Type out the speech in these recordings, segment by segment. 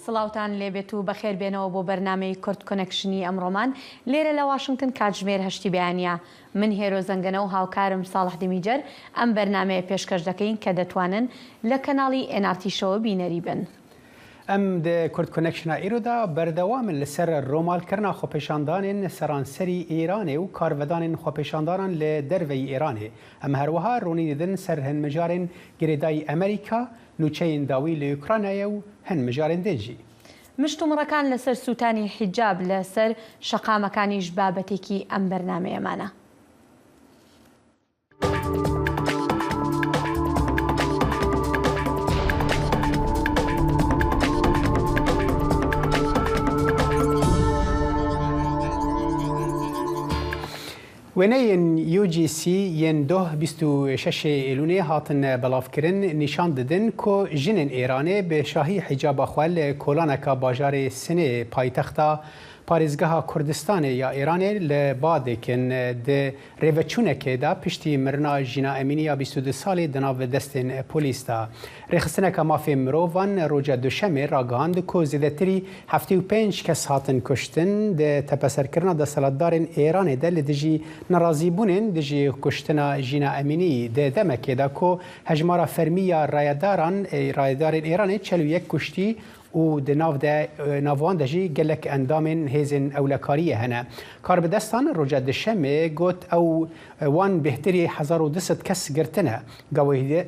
سڵاوتان لێبێت و بەخێر بێنەوە بۆ بەرنامەی کورد کۆنەکشنی ئەمڕۆمان لێرە لە واشنگتن کاتژمێر 8 بەیانیە. من هێرۆ زەنگەنە و هاوکارم ساڵح دمیجەر ئەم بەرنامەیە پێشکەش دەکەین کە دەتوانن لە کەناڵی NRT شەوە بینەری بن. ئەم کورد کۆنەکشنە ئێرۆدا بەردەوامن لەسەر ڕۆمالکردنا خۆپێشاندانên سەرانسەری ئێرانê û karvedanên xwepêşandanan li derveyî Îranê. Em herwiha ronî didin ser hin mijarên girêdayî Amerîka, nûçeyên dawî li Ukraynayê û hin mijarên din jî. مشتومڕەکان لەسەر سووتانی حیجاب لەسەر شەقامەکانیش بابەتێکی ئەم بەرنامەیەمانە. وێنەیên UGC yên 26 Îlûnê hatin belavkirin nîşan didin ku jinên Îranê bi şahî hicaba xwe li kolaneka bajarê Sinê paytexta Parêzgeha Kurdistanê ya Îranê li badêkin di rêveçûnekê de piştî mirina Jîna Emîniya 22 salê di nav destên polîs de. Rêxistineka mafê mirovan roja duşemê ragihand ku zêdetirî 75 kes hatin kuştin di tepeserkirina deselatdarên Îranê de li dijî nerazîbûnên dijî kuştina Jîna Emînî di demekê de ku hejmara fermiya rayedarên Îranê 41 kuştî û di navwan de jî gelek endamên hêzên ewlekariyê hene. Karbidestan roja dişemê got ew wan bêhtirî 1200 kes girtine.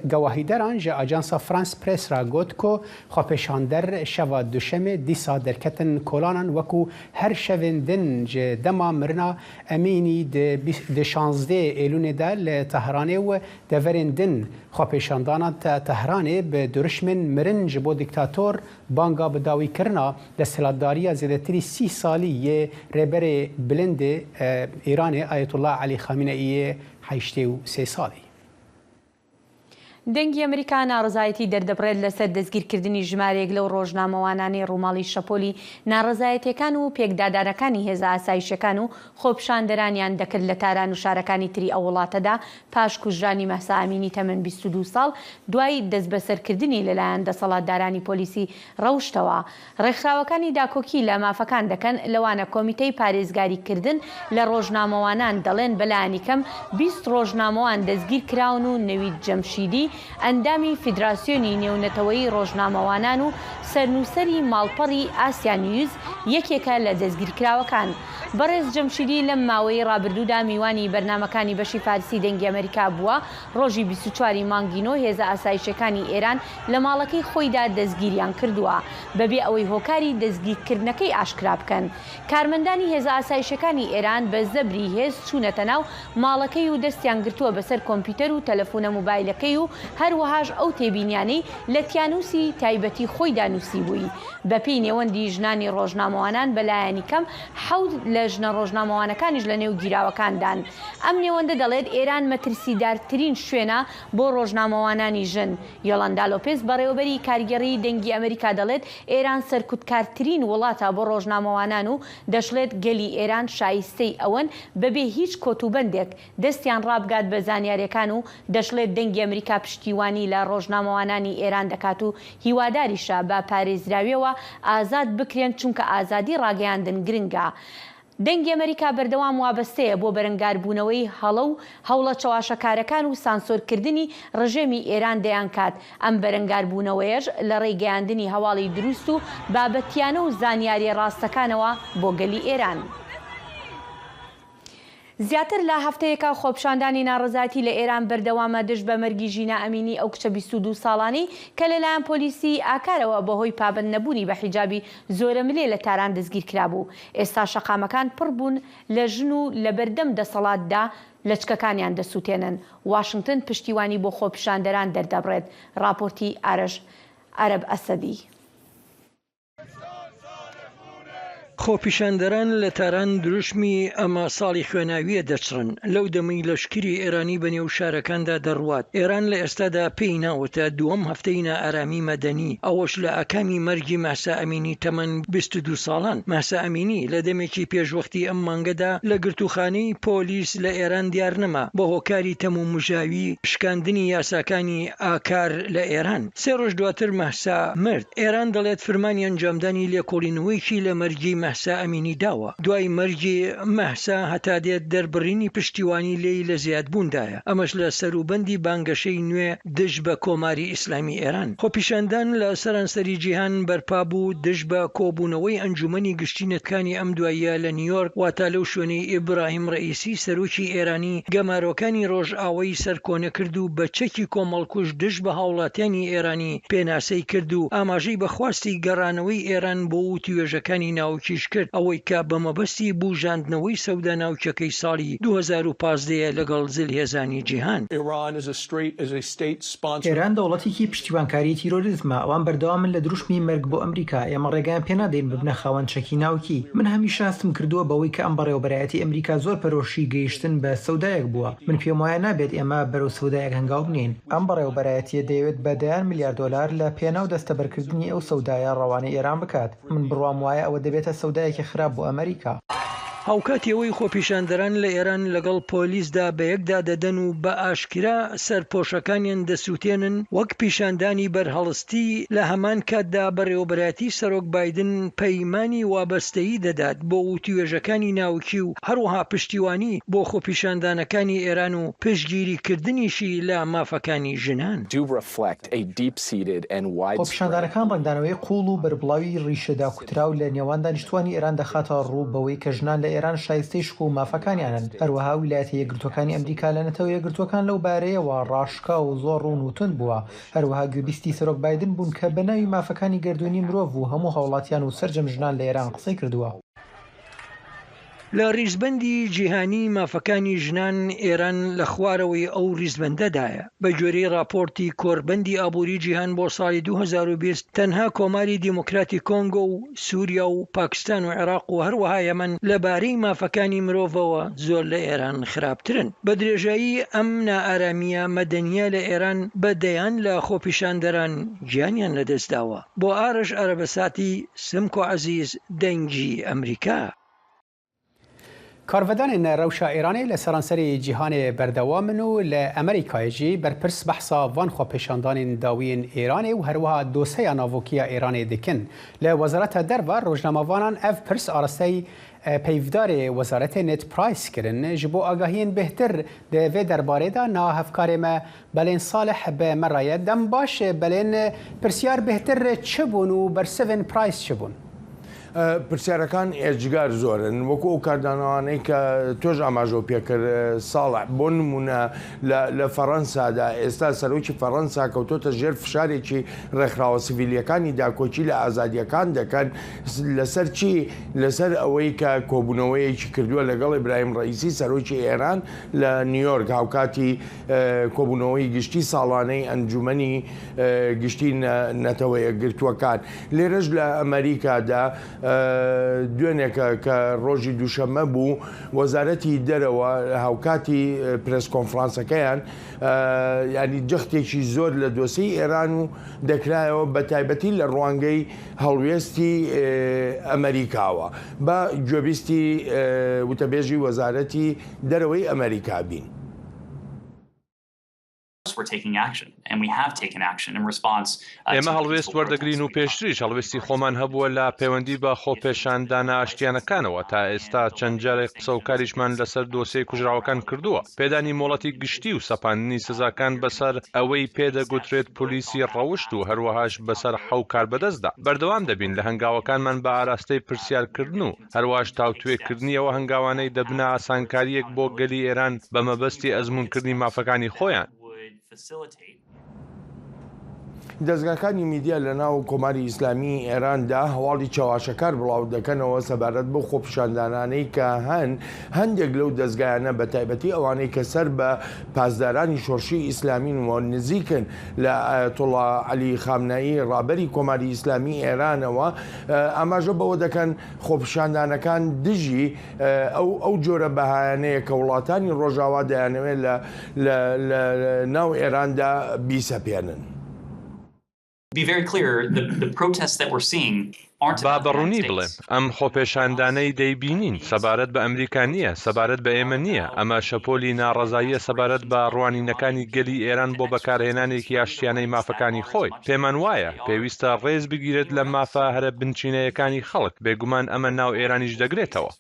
Gewahîderan ji Ajansa France Press ra got ku xwepêşander şeva duşemê dîsa derketin kolanan wekû her şevên din ji dema mirina Emînî di 16 Îlûnê de li Tehranê û deverên din xwepêşandana Tehranê bi duruşmên mirin ji bo dîktator banga bi dawîkirina desthilatdariya zêdetirî 30 salî yê rêberê bilindê Îranê Ayetullah Elî Xameneîyê 83 salî. دەنگی ئەمریکا ناڕزایەتی دەردەبڕێت لەسەر دەستگیرکردنی ژمارەیەک لەو ڕۆژنامەوانانەی ڕووماڵی شەپۆلی ناڕزایەتیەکان و پێکدادانەکانی هێزە ئاسایشەکان و خۆپیشاندەرانیان دەکرد لە تاران و شارەکانی تری ئەو وڵاتەدا پاش کوژرانی مەسا ئەمینی تەمەن 22 ساڵ دوای دەست بەسەرکردنی لەلایەن دەسەڵاتدارانی پۆلیسی ڕەوشتەوە. ڕێکخراوەکانی داکۆکی لە مافەکان دەکەن لەوانە کۆمیتەی پارێزگاریکردن لە ڕۆژنامەوانان دەڵێن بەلایانی کەم 20 ڕۆژنامەوان دەستگیر کراون و نەوید جەمشیدی ئەندامی فیدراسیۆنی نێونەتەوەی ڕۆژنامەوانان و سەرنووسەری ماڵپەڕی ئاسیا نیوز یەکێکە لە دەستگیرکراوەکان. بەڕێز جەمشیدی لەم ماوەی ڕابردوودا میوانی بەرنامەکانی بەشی فارسی دەنگی ئەمریکا بووە. ڕۆژی 24 مانگینۆ هێزە ئاسایشەکانی ئێران لە ماڵەکەی خۆیدا دەستگیریان کردووە بەبێ ئەوەی هۆکاری دەستگیرکردنەکەی ئاشکرا بکەن. کارمەندانی هێزە ئاسایشەکانی ئێران بە زەبری هێز چوونەتە ناو ماڵەکەی و دەستیان گرتووە بەسەر کۆمپیوتەر و تەلەفۆنە موبایلەکەی و هەروەهاش ئەو تێبینیانەی لە تیانوسی تایبەتی خۆیدا نووسی بووی. بەپێی نێوەندی ژنانی ڕۆژنامەوانان بەلایەنی کەم 7 لە ژنە ڕۆژنامەوانەکانیش لە نێو گیراوەکاندان. ئەم نێوەندە دەڵێت ئێران مەترسیدارترین شوێنە بۆ ڕۆژنامەوانانی ژن. یۆڵاندا لۆپێز بەڕێوەبەری کارگەڕی دەنگی ئەمریکا دەڵێت ئێران سەرکوتکارترین وڵاتە بۆ ڕۆژنامەوانان و دەشڵێت گەلی ئێران شایستەی ئەوەن بەبێ هیچ کۆتوبەندێک دەستیان ڕابگات بە زانیاریەکان و دەشڵێت دەنگی ئەمریکا پشتیوانی لە ڕۆژنامەوانانی ئێران دەکات و هیواداریشە بە پارێزراویەوە ئازاد بکرێن چونکە ئازادی ڕاگەیاندن گرنگە. دەنگی ئەمریکا بەردەوام وابەستەیە بۆ بەرەنگاربوونەوەی هەوڵە چاواشەکارەکان و سانسۆرکردنی ڕژێمی ئێران دەیان کات. ئەم بەرەنگاربوونەوەیەش لە ڕێگەیاندنی هەواڵی دروست و بابەتیانە و زانیاری ڕاستەکانەوە بۆ گەلی ئێران. زیاتر لە هەفتەیەکە خۆپیشاندانی ناڕزایەتی لە ئێران بەردەوامە دژ بە مەرگی ژینا ئەمینی ئەو کچە 22 ساڵانەی کە لەلایەن پۆلیسی ئاکارەوە بەهۆی پابند نەبوونی بە حیجابی زۆرە ملێ لە تاران دەستگیر کرابوو. ئێستا شەقامەکان پڕ بوون لە ژن و لە بەردەم دەسەڵاتدا لەچکەکانیان دەسووتێنن. واشنگتن پشتیوانی بۆ خۆپیشاندەران دەردەبڕێت. راپۆرتی ئارەش عەرەب ئەسەدی. خۆپیشاندەران لە تاران دروشمی ئەمە ساڵی خوێناویە دەچڕن لەو دەمەی لەشکری ئێرانی بەنێو شارەکاندا دەڕوات. ئێران لە ئێستادا پێی ناوەتە دووەم هەفتەی نائارامی مەدەنی، ئەوەش لە ئەکانی مەرگی ماسا ئەمینی تەمەن 22 ساڵان. ماسا ئەمینی لە دەمێکی پێشوەختی ئەم مانگەدا لە گرتوخانەی پۆلیس لە ئێران دیار نەما بە هۆکاری تەموو مژاوی شکاندنی یاساکانی ئاکار لە ئێران. 3 ڕۆژ دواتر ماسا مرد. ئێران دەڵێت فرمانی ئەنجامدانی لێکۆڵینەوەیکی لە مەرگی مەحسا ئەمینی داوە. دوای مەرگی مەحسا هەتا دێت دەربڕینی پشتیوانی لێی لە زیادبووندایە. ئەمەش لە سەروبەندی بانگەشەی نوێ دژ بە کۆماری ئیسلامی ئێران. خۆپیشاندان لە سەرانسەری جیهان بەرپا بوو دژ بە کۆبوونەوەی ئەنجومەنی گشتینەتەکانی ئەم دواییە لە نیویۆرک، واتە لەو شوێنەی ئیبراهیم ڕئیسی سەرۆکی ئێرانی گەمارۆکانی ڕۆژئاوایی سەرکۆنە کرد و بە چەکی کۆمەڵکوژ دژ بە هاوڵاتیانی ئێرانی پێناسەی کرد و ئاماژەی بەخواستی گەڕانەوەی ئێران بۆ وتیوێژەکانی ناوکیش کرد، ئەوەی کە بە مەبەستی بوژاندنەوەی سەودا ناوچەکەی ساڵی 2015 لەگەڵ زلهێزانی جیهان. ئێران دەوڵەتێکی پشتیوانکاری تیرۆریزمە، ئەوان بەردەوامن لە دروشمی مەرگ بۆ ئەمریکا. ئێمە ڕێگەیان پێنادەین ببنە خاوەن چەکی ناوکی. من هەمیشە هەستم کردووە بەوەی کە ئەم بەڕێوەبەرایەتی ئەمریکا زۆر پەرۆشی گەیشتن بە سەودایەک بووە. من پێم وایە نابێت ئێمە بەرەو سەودایەک هەنگاو بنین. ئەم بەڕێوەبەرایەتیە دەیەوێت بە دەیان میلیارد دۆلار لە پێناو دەستەبەرکردنی ئەو سەودایە ڕەوانەی ئێران بکات. من بڕوام وایە ئەوە دەبێتە سەودایەکی خراپ بۆ ئەمریکا. هاوکاتیەوەی خۆپیشاندەران لە ئێران لەگەڵ پۆلیسدا بە یەکدا دەدەن و بە ئاشکرا سەرپۆشەکانیان دەسووتێنن، وەک پیشاندانی بەرهەڵستی لە هەمان کاتدا بەڕێوەبەرایەتی سەرۆک بایدن پەیمانی وابەستەیی دەدات بۆ وتیوێژەکانی ناوکی و هەروەها پشتیوانی بۆ خۆپیشاندانەکانی ئێران و پشتگیریکردنیشی لە مافەکانی ژنان. خۆپیشاندانەکان ڕنگدانەوەی قوڵ و بەربڵاوی ڕیشەدا کوتراو لە نێوان دانیشتوانی ئێران دەخاتە ڕوو بەوەی کە ژنان لە ئێران شایستەی شق و مافەکانیانن. هەروەها ویلایەتە یەکگرتوەکانی ئەمریکا لە نەتەوە یەکگرتوەکان لەو بارەیەوە ڕاشکا و زۆر ڕوون و تند بووە. هەروەها گوێبیستی سەرۆک بایدن بوون کە بە ناوی مافەکانی گردوونی مرۆڤ و هەموو هاوڵاتیان و سەرجەم ژنان لە ئێران قسەی کردووە. لە ریزبەندی جیهانی مافەکانی ژنان ئێران لە خوارەوەی ئەو ریزبەندەدایە. بە گوێرەی راپۆرتی کۆربەندی ئابووری جیهان بۆ ساڵی 2020 تەنها کۆماری دیموکراتی کۆنگۆ و سووریا و پاکستان و عێراق و هەروەها یەمەن لەبارەی مافەکانی مرۆڤەوە زۆر لە ئێران خراپترن. بە درێژایی ئەم نائارامیە مەدەنیە لە ئێران بەدەیان لە خۆپیشاندەران گیانیان لەدەستداوە. بۆ ئارش عەرەبەساتی سمکۆ عەزیز، دەنگی ئەمریکا. کارڤدانên rewşa Îranê li seranserê cîhanê berdewam in û li Amerîkayê jî berpirs behsa van xwepêşandanên dawiyên Îranê û herwiha doseya navokiya Îranê dikin. Li Wezareta Derve rojnamavanan ev pirs arasteyî peyvdarê Wezaretê Ned Price kirin ji bo agahiyên bêhtir di vê derbarê de nahevkarê me Belên Salih bi me raye. Dem baş belên pirsyar bêhtir çi bûn û bersivên Price çi bûn؟ پرسیارەکان ئێجگار زۆرن وەکو ئەو کاردانەوانەی کە تۆش ئاماژۆ پێکرد ساڵح بۆ نمونە لە فەڕەنسادا ئێستا سەرۆکی فەڕەنسا کەوتۆتە ژێر فشارێکی ڕێکخراوە سیڤیلیەکانی داکۆچی لە ئازادیەکان دەکەن لەسەر چی؟ لەسەر ئەوەی کە کۆبوونەوەیەکی کردووە لەگەڵ ئیبراهیم ڕئیسی سەرۆکی ئێران لە نیویۆرک هاوکاتی کۆبوونەوەی گشتی ساڵانەی ئەنجومەنی گشتی نەتەوە یەکگرتووەکان. لێرەش لە ئەمریکادا دوێنێکە کە ڕۆژی دووشەممە بوو وەزارەتی دەرەوە هاوکاتی پرس کۆنفرانسەکەیان ینی جەختێکی زۆر لە دۆسەی ئێران و دەکرایەوە بە تایبەتی لە ڕوانگەی هەڵوێستی ئەمریکاوە بە گوێبیستی وتەبێژی وەزارەتی دەرەوەی ئەمریکا بین. ئێمە هەڵوێست وەردەگرین و پێشتریش هەڵوێستی خۆمان هەبووە لە پەیوەندی بە خۆپێشاندانە ئاشتیانەکانەوە تا ئێستا چەند جارێک قسە و کاریشمان لەسەر دۆسەی کوژراوەکان کردووە. پێدانی مۆڵەتی گشتی و سەپاندنی سزاکان بەسەر ئەوەی پێدەگوترێت پۆلیسی ڕەوشت و هەروەهاش بەسەر حەو کار بەدەستدا. بەردەوام دەبین لە هەنگاوەکانمان بە ئاراستەی پرسیارکردن و هەروەهاش تاوتوێکردنیەوە هەنگاوانەی دەبنە ئاسانکاریەک بۆ گەلی ئێران بە مەبەستی ئەزموونکردنی مافەکانی خۆیان. دەستگاکانی میدیا لە ناو کۆماری ئیسلامی ئێراندا هەواڵی چاواشەکار بڵاو دەکەنەوە سەبارەت بۆ خۆپیشاندانانەی کە هەندێک لەو دەستگایانە بە تایبەتی ئەوانەی کە سەر بە پاسدارانی شۆڕشی ئیسلامین و نزیکن لە ئایەتوڵا عەلی خامنەئی ڕابەری کۆماری ئیسلامی ئێرانەوە ئاماژە بەوە دەکەن خۆپیشاندانەکان دژی ئەو جۆرە بەهایانەیە کە وڵاتانی ڕۆژاوا دەیانەوێت لە ناو ئێراندا بیسەپێنن. با بەڕوونی بڵێم ئەم خۆپێشاندانەی دەیبینین سەبارەت بە ئەمریکا نییە سەبارەت بە ئێمە نییە ئەمە شەپۆلی ناڕەزاییە سەبارەت بە ڕوانینەکانی گەلی ئێران بۆ بەکارهێنانێکی ئاشتیانەی مافەکانی خۆی پێمان وایە پێویستە ڕێز بگیرێت لە مافە هەرە بنچینەیەکانی خەڵک بێگومان ئەمە ناو ئێرانیش دەگرێتەوە.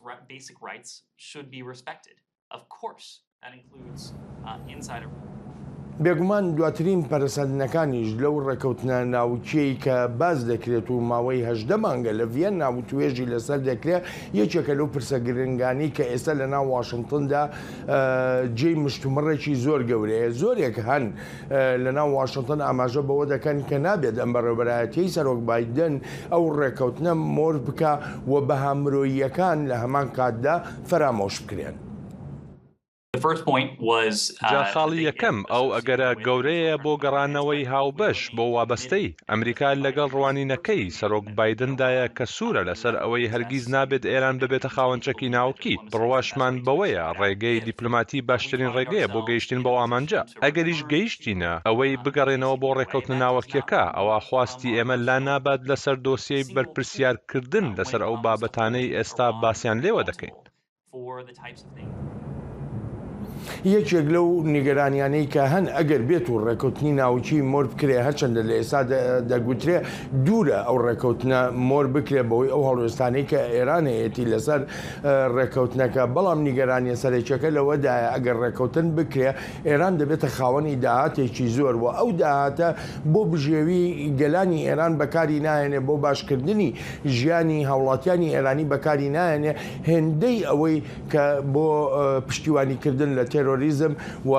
بێگومان دواترین پەرسەندنەکانیش لەو ڕێکەوتنە ناوچەی کە باز دەکرێت و ماوەی 18 مانگە لە ڤێن ناوتوێژی لەسەر دەکرێت یەکێکە لەو پرسە گرنگانی کە ئێستا لە ناو واشنگتندا جێی مشتومڕێکی زۆر گەورەیە زۆرێک هەن لە ناو واشنگتن ئاماژە بەوە دەکەن کە نابێت ئەم بەڕێوەبەرایەتی سەرۆک بایدن ئەو ڕێکەوتنە مۆر بکە و بەها مرۆییەکان لە هەمان کاتدا فەرامۆش بکرێن. جا خاڵی یەکەم ئەو ئەگەرە گەورەیە بۆ گەڕانەوەی هاوبەش بۆ وابەستەی ئەمریکا لەگەڵ ڕوانینەکەی سەرۆک بایدندایە کە سوورە لەسەر ئەوەی هەرگیز نابێت ئێران ببێتە خاوەنچەکی ناوکی بڕواشمان بەوەیە ڕێگەی دیپلۆماتی باشترین ڕێگەیە بۆ گەیشتن بە ئامانجا ئەگەریش گەیشتینە ئەوەی بگەڕێنەوە بۆ ڕێکەوتن ناوەکیەکە ئەوە خواستی ئێمە لا نابات لەسەر دۆسیەی بەرپرسیارکردن لەسەر ئەو بابەتانەی ئێستا باسییان لێوە دەکەین. یەکێک لەو نیگەرانیانەی کە هەن ئەگەر بێت و ڕێکەوتنی ناوچی مۆر بکرێ هەرچەندە لە ئێستا دەگوترێ دوورە ئەو ڕێکەوتنە مۆر بکرێ بەوەی ئەو هەڵوێستانەی کە ئێرانەیەتی لەسەر ڕێکەوتنەکە بەڵام نیگەرانیە سەرێکیەکە لەوەدایە ئەگەر ڕێکەوتن بکرێ ئێران دەبێتە خاوەنی داهاتێکی زۆر و ئەو داهاتە بۆ بژێوی گەلانی ئێران بەکاری نایەنێ بۆ باشکردنی ژیانی هاوڵاتیانی ئێرانی بەکاری نایەنێ هێندەی ئەوەی کە بۆ پشتیوانیکردن لە تێرۆریزم و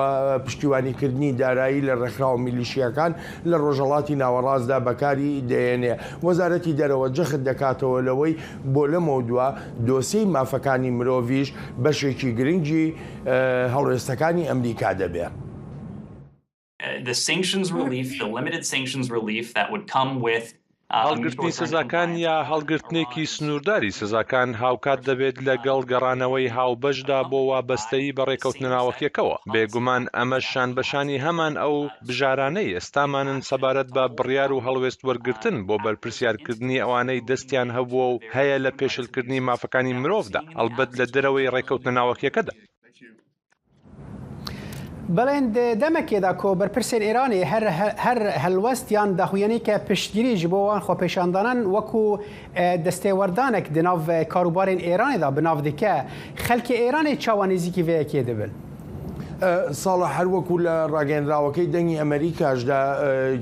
پشتیوانیکردنی دارایی لە ڕێکخراو میلیشیەکان لە ڕۆژهەڵاتی ناوەڕاستدا بەکاری دێنێ. وەزارەتی دەرەوە جەخت دەکاتەوە لەوەی بۆ لەمەوە دووە دۆسیی مافەکانی مرۆڤیش بەشێکی گرنگی هەڵوێستەکانی ئەمریکا دەبێت. هەڵگرتنی سزاکان یا هەڵگرتنێکی سنوورداری سزاکان هاوکات دەبێت لەگەڵ گەڕانەوەی هاوبەشدا بۆ وابەستەیی بە ڕێکەوتنە ناوەکیەکەوە بێگومان ئەمە شانبەشانی هەمان ئەو بژارانەی ئێستامانن سەبارەت بە بڕیار و هەڵوێست وەرگرتن بۆ بەرپرسیارکردنی ئەوانەی دەستیان هەبووە و هەیە لە پێشلکردنی مافەکانی مرۆڤدا ئەلبەت لە دەرەوەی ڕێکەوتنە ناوەکیەکەدا. بەڵێن دەمەکێدا کۆ بەرپرسێن ئێرانی هەر هەلوەستیان داخوێنی کە پشتگیریش بۆوان خۆپێشاندانان وەکو دەستێوەردانێک دناو کاروبارên ئێرانیدا بناو دکە خەلکی ئێرانی چاوانێزیکی vەیەکێ دەبن. ساڵە هەروەکو لە ڕاگەنراوەکەی دەنگی ئەمریکاشدا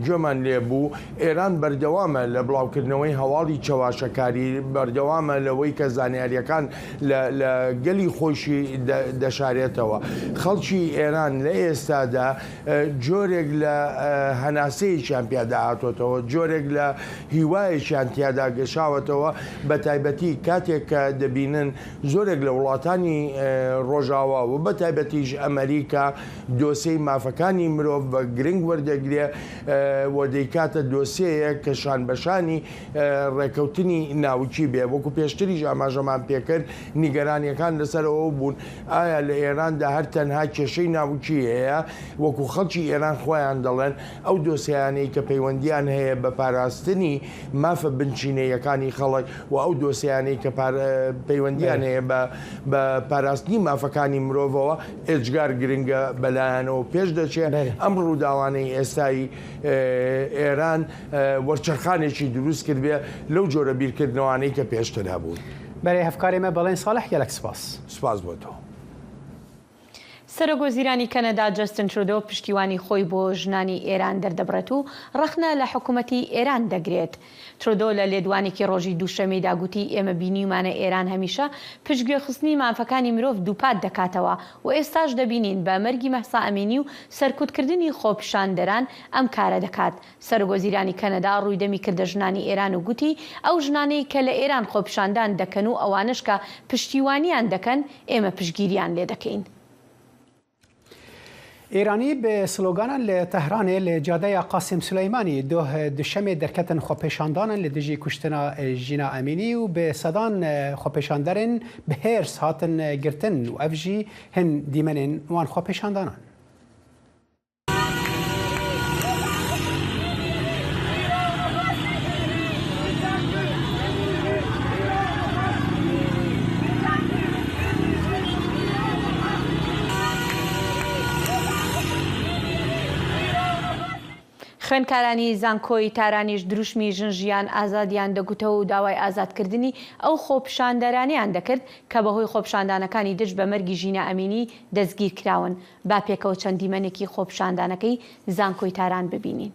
گوێمان لێبوو ئێران بەردەوامە لە بڵاوکردنەوەی هەواڵی چەواشەکاری بەردەوامە لەوەی کە زانیاریەکان لە گەلی خۆشی دەشارێتەوە. خەڵکی ئێران لە ئێستادا جۆرێک لە هەناسەیەکیان پیادا هاتوۆتەوە جۆرێک لە هیوایەکیان تیادا گەشاوەتەوە بە تایبەتی کاتێک کە دەبینن زۆرێک لە وڵاتانی ڕۆژاوا و بە تایبەتیش ئەمریکا دۆسیەی مافەکانی مرۆڤ بە گرنگ وەردەگرێ و دەیکاتە دۆسیەیە کە شانبەشانی ڕێکەوتنی ناوچی بێ وەکو پێشتریش ئاماژەمان پێکرد نیگەرانیەکان لەسەرەوە بوون ئایا لە ئێراندا هەر تەنها کێشەی ناوچی هەیە وەکو خەڵکی ئێران خۆیان دەڵێن ئەو دۆسیانەی کە پەیوەندیان هەیە بە پاراستنی مافە بنچینەیەکانی خەڵک و ئەو دۆسیانەی کە پەیوەندیان هەیە بە پاراستنی مافەکانی مرۆڤەوە ئێجگار گرنگە بەلایەنەوە پێش دەچێت ئەم ڕووداوانەی ئێستایی ئێران وەرچەرخانێکی دروست کردبێ لەو جۆرە بیرکردنەوانەی کە پێشتر هەبوو. بەرێ هەفکارێمە بەڵێن ساڵح گەلک سپاس سپاس بۆ تۆ. سەرۆکوەزیرانی کەنەدا جەستن ترودۆ پشتیوانی خۆی بۆ ژنانی ئێران دەردەبڕێت و ڕەخنە لە حکوومەتی ئێران دەگرێت. ترودۆ لە لێدوانێکی ڕۆژی دووشەمەیدا گوتی ئێمە بینیمانە ئێران هەمیشە پشتگوێخستنی مافەکانی مرۆڤ دووپات دەکاتەوە و ئێستاش دەبینین بە مەرگی مەحسا ئەمینی و سەرکوتکردنی خۆپیشاندەران ئەم کارە دەکات. سەرۆکوەزیرانی کەنەدا ڕوویدەمی کردە ژنانی ئێران و گوتی ئەو ژنانەی کە لە ئێران خۆپیشاندان دەکەن و ئەوانش کە پشتیوانیان دەکەن ئێمە پشتگیریان لێ دەکەین. ایرانی به سلوگانان لتهران لجاده قاسم سلیمانی دوشم درکتن خوپیشاندانن لدجی کشتنا جینا امینی و به صدان خوپیشاندرن به هرس هاتن گرتن و افجی هن دیمنن وان خوپیشاندانان. خوێنکارانی زانکۆی تارانیش دروشمی ژنژیان ئازادیان دەگوتەوە و داوای ئازادکردنی ئەو خۆپیشاندەرانیان دەکرد کە بەهۆی خۆپیشاندانەکانی دژ بە مەرگی ژینە ئەمینی دەستگیر کراون. با پێکەوە چەند دیمەنێکی خۆپیشاندانەکەی زانکۆی تاران ببینین.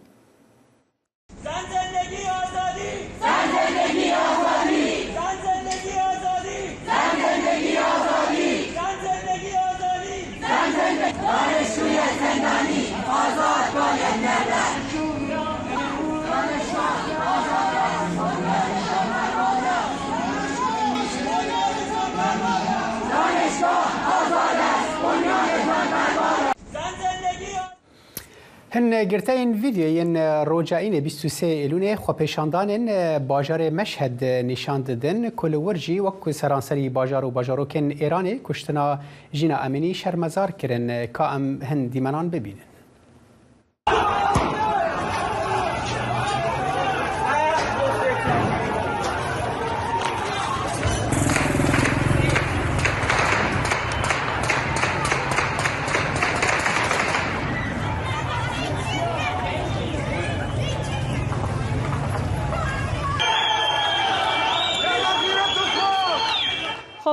هن گرتین ویدیوین روجاین 23 ایلونه خوپیشاندانن باجار مشهد نشان دادن کل ورجی وکو سرانسری باجار و باجاروکن ایرانی کشتنا جینا امینی شرمزار کرن که ام هن دیمنان ببینن.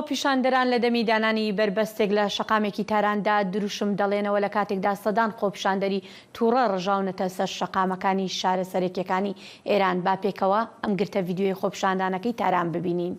خۆپیشاندەران لە دەمی دانانی بربەستێک لە شەقامێکی تاراندا دروشم دەڵێنەوە لە کاتێکدا سەدان خۆپیشاندەری تووڕە ڕژاونەتە سەر شەقامەکانی شارە سەرەکیەکانی ئێران. با پێکەوە ئەم گرتە ڤیدیۆی خۆپیشاندانەکەی تاران ببینین.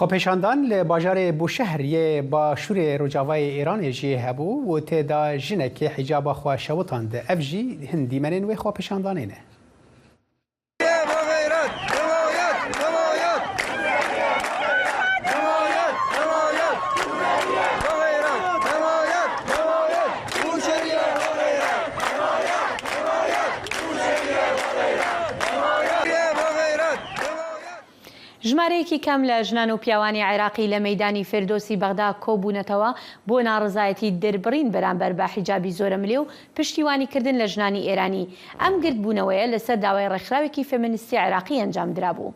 خوپیشاندان لباجار بوشهر یه با شور رجاوای ایران جی هبو و تدا جنک حجاب خوا شوتاند افجی هندی منن و خوپیشاندانینه. ژمارەیەکی کەم لە ژنان و پیاوانی عێراقی لە مەیدانی فردۆسی بەغدا کۆبوونەتەوە بۆ ناڕزایەتی دەربڕین بەرامبەر بە حیجابی زۆرە ملێ و پشتیوانیکردن لە ژنانی ئێرانی. ئەم گرتبوونەوەیە لەسەر داوای ڕێکخراوێکی فێمینیستی عێراقی ئەنجام درابوو.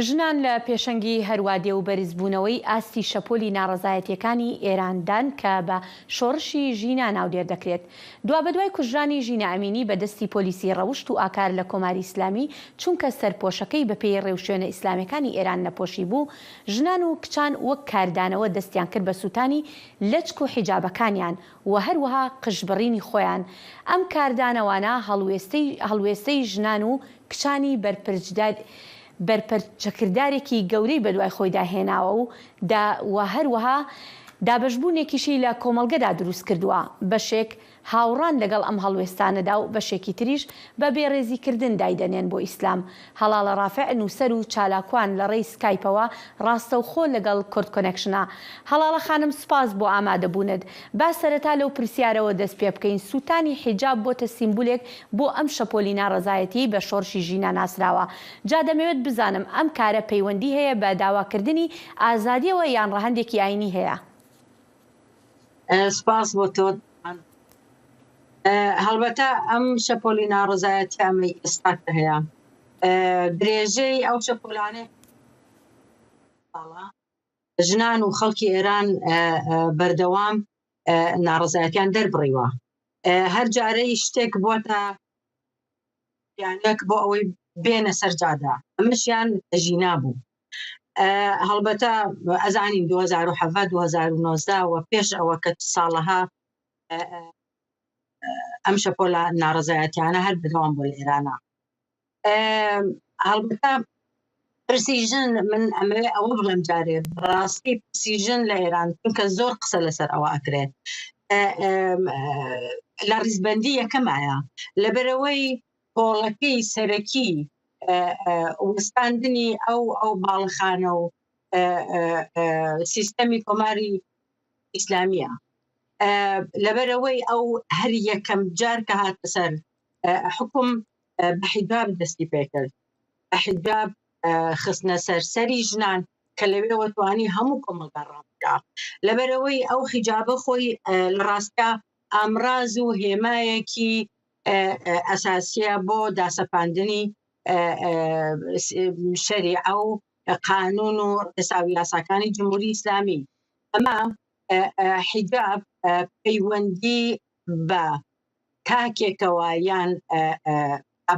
ژنان لە پێشەنگی هەروادێ و بەرزبوونەوەی ئاستی شەپۆلی ناڕەزایەتیەکانی ئێراندان کە بە شۆڕشی ژینا ناودێر دەکرێت. دوای کوژرانی ژینا ئەمینی بە دەستی پۆلیسی ڕەوشت و ئاکار لە کۆماری ئیسلامی چونکە سەرپۆشەکەی بەپێی ڕێوشوێنە ئیسلامەکانی ئێران نەپۆشی بوو، ژنان و کچان وەک کاردانەوە دەستیان کرد بە سووتانی لەچک و حیجابەکانیان و هەروەها قژبڕینی خۆیان. ئەم کاردانەوانە هەڵوێستەی ژنان و کچانی بەرپەرچەکردارێکی گەورەی بەدوای خۆیدا هێناوە و هەروەها دابەشبوونێکیشی لە کۆمەڵگەدا دروست کردووە. بەشێک هاوڕان لەگەڵ ئەم هەڵوێستانەدا و بەشێکی تریش بە بێڕێزیکردن دایدەنێن بۆ ئیسلام. هەڵاڵە ڕافع نووسەر و چالاکوان لە ڕێی سکایپەوە ڕاستەوخۆ لەگەڵ کورد کۆنێکشنە. هەڵاڵە خانم سپاس بۆ ئامادەبوونت. با سەرەتا لەو پرسیارەوە دەست پێ بکەین. سووتانی حیجاب بۆتە سیمبولێک بۆ ئەم شەپۆلی ناڕەزایەتی بە شۆڕشی ژینە ناسراوە. جا دەمەوێت بزانم ئەم کارە پەیوەندی هەیە بە داواکردنی ئازادیەوە یان ڕەهەندێکی ئاینی هەیە؟ سپاس بۆ تۆ. هەڵبەتە ئەم شەپۆلی ناڕەزایەتی ئەمەی ئێستا هەیە درێژەی ئەو شەپۆلانێ ژنان و خەڵکی ئێران بەردەوام ناڕەزایەتیان دەربڕیوە. هەر جارەی شتێک بۆتە یانێک بۆ ئەوەی بێنە سەرجادا ئەمەشیان ژینا بوو. هەڵبەتە ئەزانین 2017 و پێش ئەوە کە ساڵەها ئەم شەپۆلە ناڕەزایەتیانە هەر بەدەوام بۆ لە ئێرانە. هەڵبەتە پرسیژن من ئەمەوێ ئەوە بڵێم جارێ ڕاستی پرسیژن لە ئێران چونکە زۆر قسە لەسەر ئەوە ئەکرێت لە ڕیزبەندی یەکەمایە لەبەرەوەی پۆڵەکەی سەرەکی وەستاندنی ئەو باڵەخانە و سیستەمی کۆماری ئیسلامیە لەبەرەوەی ئەو هەر یەکەم جار کە هاتە سەر حکوم بە حیجاب دەستی پێکرد بە حیجاب خستنە سەرسەری ژنان کە لەوێ توانی هەموو کۆمەلگا ڕامدا لەبەرەوەی ئەو حیجابە خۆی لە ڕاستە ئامراز و هێمایەکی ئەساسیە بۆ داسەپاندنی شەریعە و قانون و ڕێساوی یاساکانی جمهوری ئیسلامی. ئەمە حیجاب پەیوەندی بە تاکێکەوە یان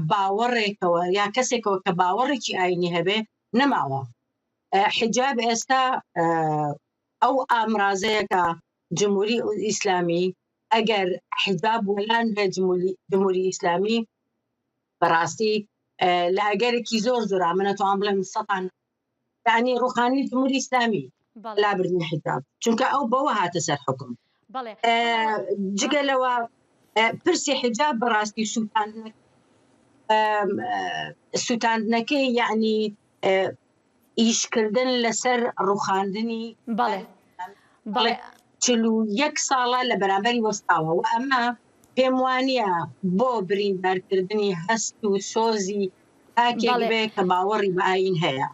باوەڕێکەوە یا کەسێکەوە کە باوەڕێکی ئاینی هەبێ نەماوە. حیجاب ئێستا ئەو ئامرازەیەکە جمهوری ئیسلامی ئەگەر حیجاب وەلان بێ جمهوری ئیسلامی بەڕاستی لە ئەگەرێکی زۆر زۆرا منە توان بڵێم سەتان یعنی ڕوخانی جمهوری ئیسلامی لابردنی حیجاب چونکە ئەو بەوە هاتە سەر حکم. جگەلەوە پرسی حیجاب بەڕاستی سووتاندنەکەی یعنی ئیشکردن لەسەر ڕوخاندنی 41 ساڵە لە بەرامبەری وەستاوە و ئەمە پێم وانە بۆ بریندارکردنی هەست و سۆزی تاکێک بێ کە باوەڕی بە ئاین هەیە.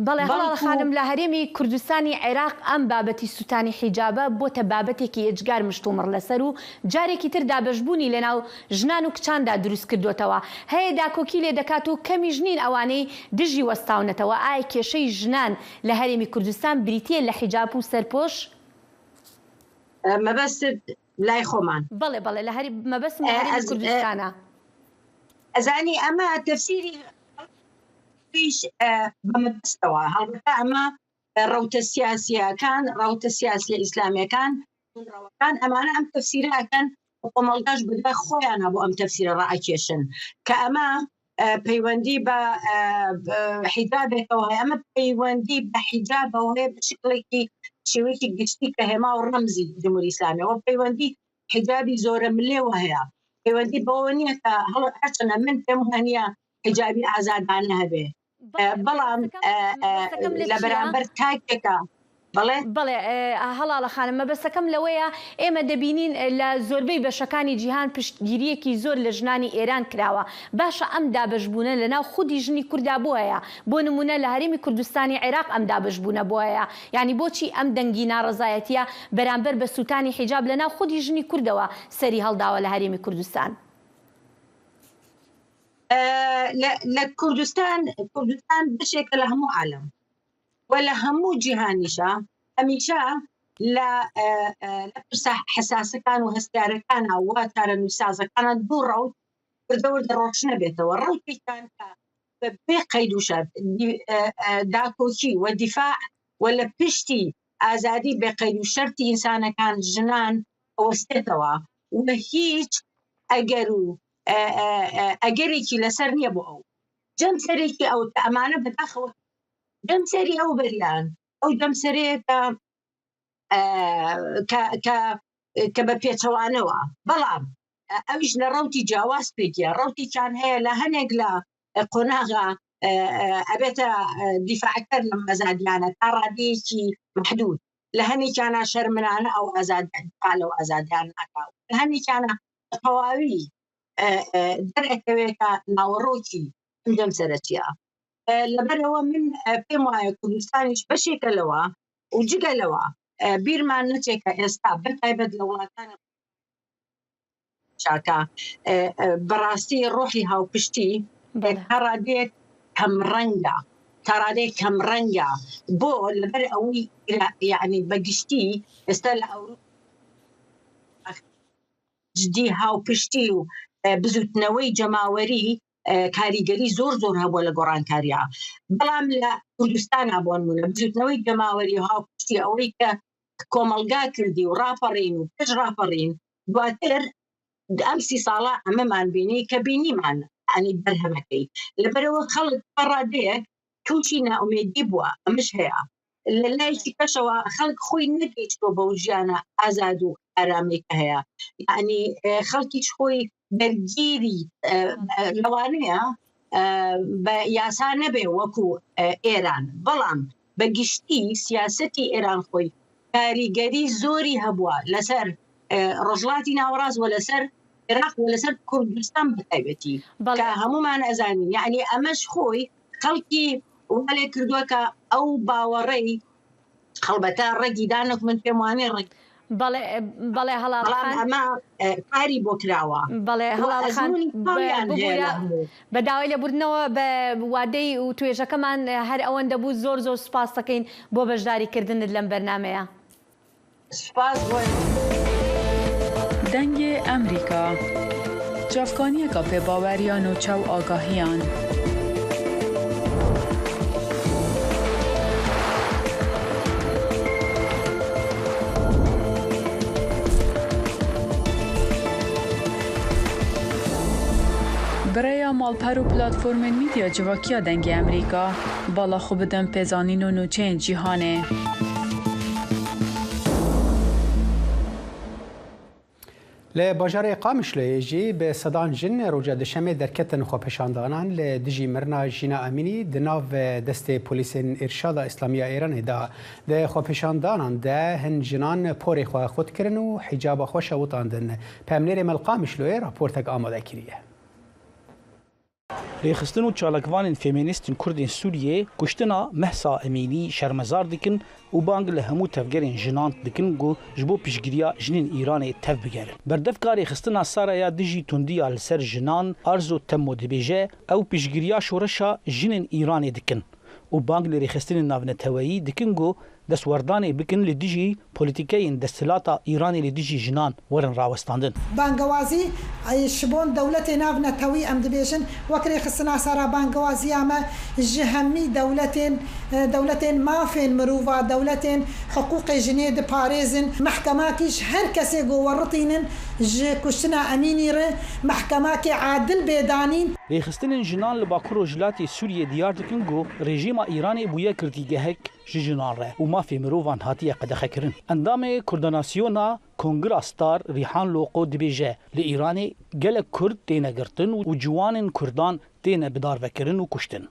بەڵێ هەڵاڵە خانم لە هەرێمی کوردستانی عێراق ئەم بابەتی سووتانی حیجابە بۆتە بابەتێکی ئێجگار مشتومڕ لەسەر و جارێکی تر دابەشبوونی لەناو ژنان و کچاندا دروست کردوتەوە. هەیە داکۆکی لێ دەکات و کەمی ژنین ئەوانەی دژی وەستاونەتەوە. ئایا کێشەی ژنان لە هەرێمی کوردستان بریتیە لە حیجاب و سەرپۆش؟ مەبەست لای خۆمان بەڵێ لە هەری مەبەستم لە هەرێمی کوردستانە. ئەزانی ئەمە تەفسیری بەمەبەستەوە هەڵبەتە ئەمە ڕەوتە سیاسیەکان ڕەوتە سیاسی ئیسلامیەکان ڕەوەکان ئەمانە ئەم تەفسیرەکەن کۆمەڵگەش بدە خۆیانە بۆ ئەم تەفسیرە ڕائکێشن کە ئەمە پەیوەندی بە حیجابێکەوە هەیە. ئەمە پەیوەندی بە حیجابەوە هەیە بە شکڵێکی شێوەیەکی گشتی کە هێما و ڕەمزی جمهوری ئیسلامیەوە پەیوەندی حیجابی زۆرە ملێوە هەیە. پەیوەندی بەوە نییە کە هەرچەنە من پێم وانە حیجابی ئازادانە هەبێ بەڵام لە بەرامبەر تاکێکە. بەڵێ هەڵاڵە خانم مەبەستەکەم لەوەیە ئێمە دەبینین لە زۆربەی بەشەکانی جیهان پشتگیریەکی زۆر لە ژنانی ئێران کراوە. باشە ئەم دابەشبوونە لەناو خودی ژنی کووردا بۆ هەیە بۆ نمونە لە هەرێمی کوردستانی عێراق ئەم دابەشبوونە بۆ هەیە. یعنی بۆچی ئەم دەنگی ناڕەزایەتیە بەرامبەر بە سووتانی حیجاب لەناو خودی ژنی کوردەوە سەری هەڵداوە لە هەرێمی کوردستان؟ لە کوردستان بشێکە لە هەموو عالم و لە هەموو جیهانیشە هەمیشە لە حساسەکان و هەستارەکان و چارە نووسازەکانە دوو ڕەوت بردەوردە ڕۆشنە بێتەوە. ڕەوتێکیان کە بێ قەید و شەرط داکۆکی و دیفاع و لە پشتی ئازادی بێ قەید و شەرتی ئینسانەکان ژنان ئەوەستێتەوە و هیچ ئەگەرێکی لەسەر نییە بۆ ئەو جەمسەرێکی ئەو ئەمانە بەداخەوە جەمسەری ئەو بەریان ئەو جەمسەرەیە کە بە پێچەوانەوە. بەڵام ئەویش لە ڕەوتی جیاواز پێگیە ڕەوتیان هەیە لە هەنێک لە قۆناغا ئەبێتە دیفاعکرد لەم ئازادیانە تا ڕادەیەکی محدود لە هەنێکیانە شەرمنانە ئەو ئازادیان لەو ئازادیان ناکاو لە هەنێکیانە تەواوی دەرئەکەوێتە ناوەڕۆکی ئەنجەم سەرەکیە لەبەرەوە من پێم وایە کوردستانیش بەشێکە لەوە و جگە لەوە بیرمان نەچێکە ئێستا بەتایبەت لە وڵاتانە چاکە بەڕاستی ڕۆحی هاوپشتی هەڕادێک کەمڕەنگە تاڕادێک کەمڕەنگە بۆ لەبەر ئەوەی یعنی بەگشتی ئێستا لە ئەوروپا جدی هاوپشتی و بزوتنەوەی جەماوەری کاریگەری زۆر هەبووە لە گۆڕانکاریە بەڵام لە کوردستان بۆنمونە بزوتنەوەی جەماوەری و هاوپشتی ئەوەی کە کۆمەلگا کردی و ڕاپەڕین و پێش ڕاپەڕین دواتر ئەم 30 ساڵە ئەمەمان بینی کە بینیمان ئەنی بەرهەمەکەی لەبەرەوە خەڵک ڕادەیەک تووشی ناومێدی بووە ئەمش هەیە لە لایەکی کەشەوە خەڵک خۆی نەگەیشتۆ بەو ژیانە ئازاد و ئارامێکە هەیە یعنی خەڵکیش خۆی دەرگیری لەوانەیە بە یاسا نەبێ وەکو ئێران بەڵام بەگشتی سیاسەتی ئێران خۆی کاریگەری زۆری هەبووە لەسەر ڕۆژڵاتی ناوەڕاست و لەسەر عێراق و لەسەر کوردستان بەتایبەتی کە هەمومان ئەزانین یعنی ئەمەش خۆی خەڵکی وڵێ کردووە کە ئەو باوەڕەی خەڵبەتە ڕێگی دانک من پێم وانێ ڕێک بەڵێ هەڵاڵخان ئەمە کاری بۆ کراوە بەڵێ هەڵاڵخان بەداوای لێبوردنەوە بە وادەی و توێژەکەمان هەر ئەوەندە بوو زۆر سوپاس دەکەین بۆ بەشداریکردنت لەم بەرنامەیە سوپاس دەنگی ئەمریکا جافکانیەکە پێباوەریان و چاو ئاگاهیان برای مالپەر و پلاتفۆرمên میدیا civakîya dengê Amerîka bala xwe bidin pêzanîn û nûçeyên cîhanê. لە باژارê Qamişloyê jî bi sedan jin roja dişemê derketin xwepêşandanan li dijî mirina Jîna Emînî di nav destê polîsên Îrşada İslamiya Îranê de di xwepêşandanan de hin jinan porê xwe xwe dikirin û hîcaba xwe şewitandin. Pemnêrê me li Qamişloyê raportek amade kiriye. Rêxistin û çalakvanên femînîstên Kurdên Sûriyê kuştina Mehsa Emînî şermezar dikin û bang li hemû tevgerên jinan dikin ku ji bo piştgiriya jinên Îranê tev bigerin. Berdevka rêxistina Saraya dijî tundiya li ser jinan Arzo Temmo dibêje ew piştgiriya şoreşa jinên Îranê dikin û bang li rêxistinên navneteweyî dikin ku destwerdanê bikin li dijî polîtîkeyên desthilata Îranê li dijî jinan werin rawestandin. Bangewazî ji bon dewletê navnetewî em dibêjin wek rêxistina sera bangewaziya me ji hemî dewletên mafên mirova dewletên hiqûqê jinê diparêzin mehkemekî ji her kesê ku werritînin ji kuştina Emînî re mehkemekê adil bêdanîn. Rêxistinên jinan li Bakur û Jilatê Sûriyê diyar dikin ku rejîma Îranê bûye kirtîgehek ji jinan re û mafê mirovan hatiye qedexekirin. Endamê Kurdanasyona Kongira Star Rîhan Loqo dibêje li Îranê gelek Kurd têne girtin û ciwanên Kurdan têne bidarvekirin û kuştin.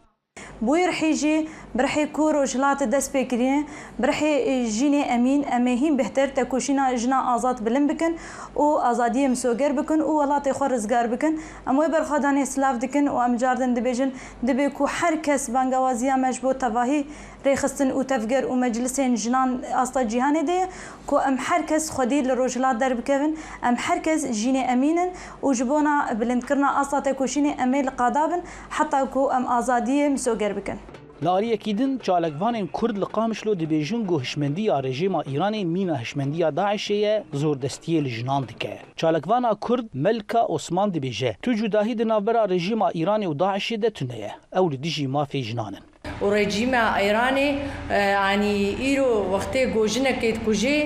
بوی رحیجی برحی کور و جلات دست بکرین برحی جینی امین امهیم بهتر تکوشینا جنا آزاد بلند بکن و آزادی مسوگر بکن و ولات خور رزگار بکن اموی برخدانی سلاف دکن و امجاردن دبیجن دبی کو هر کس بانگوازیا مجبور تواهی ریخستن و تفگر و مجلسین جنان استا جهانی ده کو ام هر کس خودی لروجلات در بکن ام هر کس جینی امینن و جبونا بلند کرنا استا تکوشینی امیل قادابن حتی کو ام آزادی مسوگر بکن. لارiyekî din çalekvanên Kurd li Qamişlo dibêjin ku hişmendiya rejîma Îranê mîna hişmendiya Daişê ye zordestiyê li jinan dike. Çalekvana Kurd Melka Osman dibêje tu cudahî di navbera rejîma Îranê û Daişê de tune ye ew li dijî mafê jinanin. و رژیم ایرانی یعنی ایرو وقتی گوجنه که کجی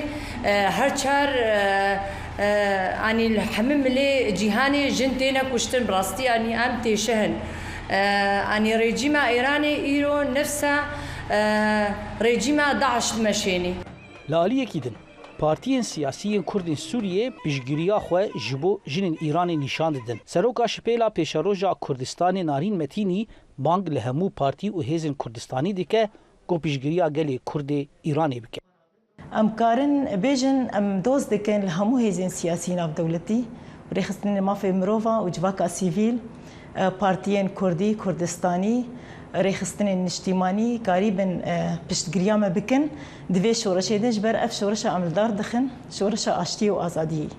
هر چهار یعنی همه ملی جهانی جنتینا کشتن براستی یعنی ام تیشهن یعنی رژیم ایرانی ایرو نفسه رژیم داعش مشینی. لالiyekî din پارتیên siyasiyên Kurdên Sûriyê piştgiriya xwe ji bo jinên Îranê nîşan didin. Seroka Şipêla Pêşeroja Kurdistanê Narîn Metînî bang li hemû partî û hêzên Kurdistanî dike ku piştgiriya gelê Kurdê Îranê bike. Em karin bêjin em doz dikin li hemû hêzên siyasî navdewletî, rêxistinê mafê mirova û civaka sîvîl, partiyên Kurdî, Kurdistanî, rêxistinên niştîmanî karîbin piştgiriya me bikin, divê şoreşê de ji ber ev şoreşa em li dar dixin, şoreşa aştiyê û azadiyê.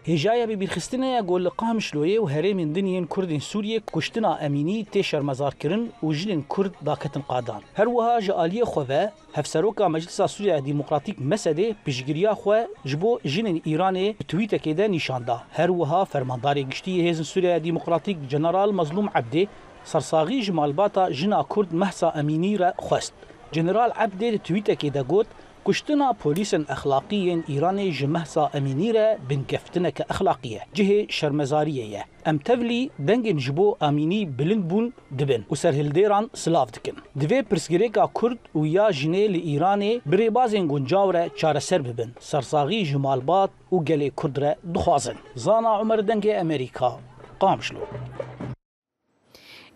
Hêjaya bêbîrxistinê gol li Qamişloyê û herêmên diniyên Kurdên Sûriyê kuştina Emînî tê şermezarkirin û jinên Kurd daketin qadan. Her wiha ji aliyê xwe ve Hevseroka Meclisa Sûriya Demokratîk Mesedê piştgiriya xwe ji bo jinên Îranê bi twîtekê de nîşan da. Her wiha fermandarê giştî hêzên Sûriya Demokratîk General Mazlûm Ebdê sersaxî ji malbata jina Kurd Mehsa Emînî re xwest. General Ebdê di twîtekê de got kuştina polîsên exlaqî yên Îranê ji Mehsa Emînî re bingeftineke exlaqî ye. Cihê şermezariyê ye. Em tevlî dengên ji bo Emînî bilind bûn dibin û serhildêran silav dikin. Divê pirsgirêka Kurd û ya jinê li Îranê bi rêbazên guncaw re çareser bibin. Sersaxî ji malbat û gelê Kurd re dixwazin. Zana Umer dengê Amerîka, Qamişlo.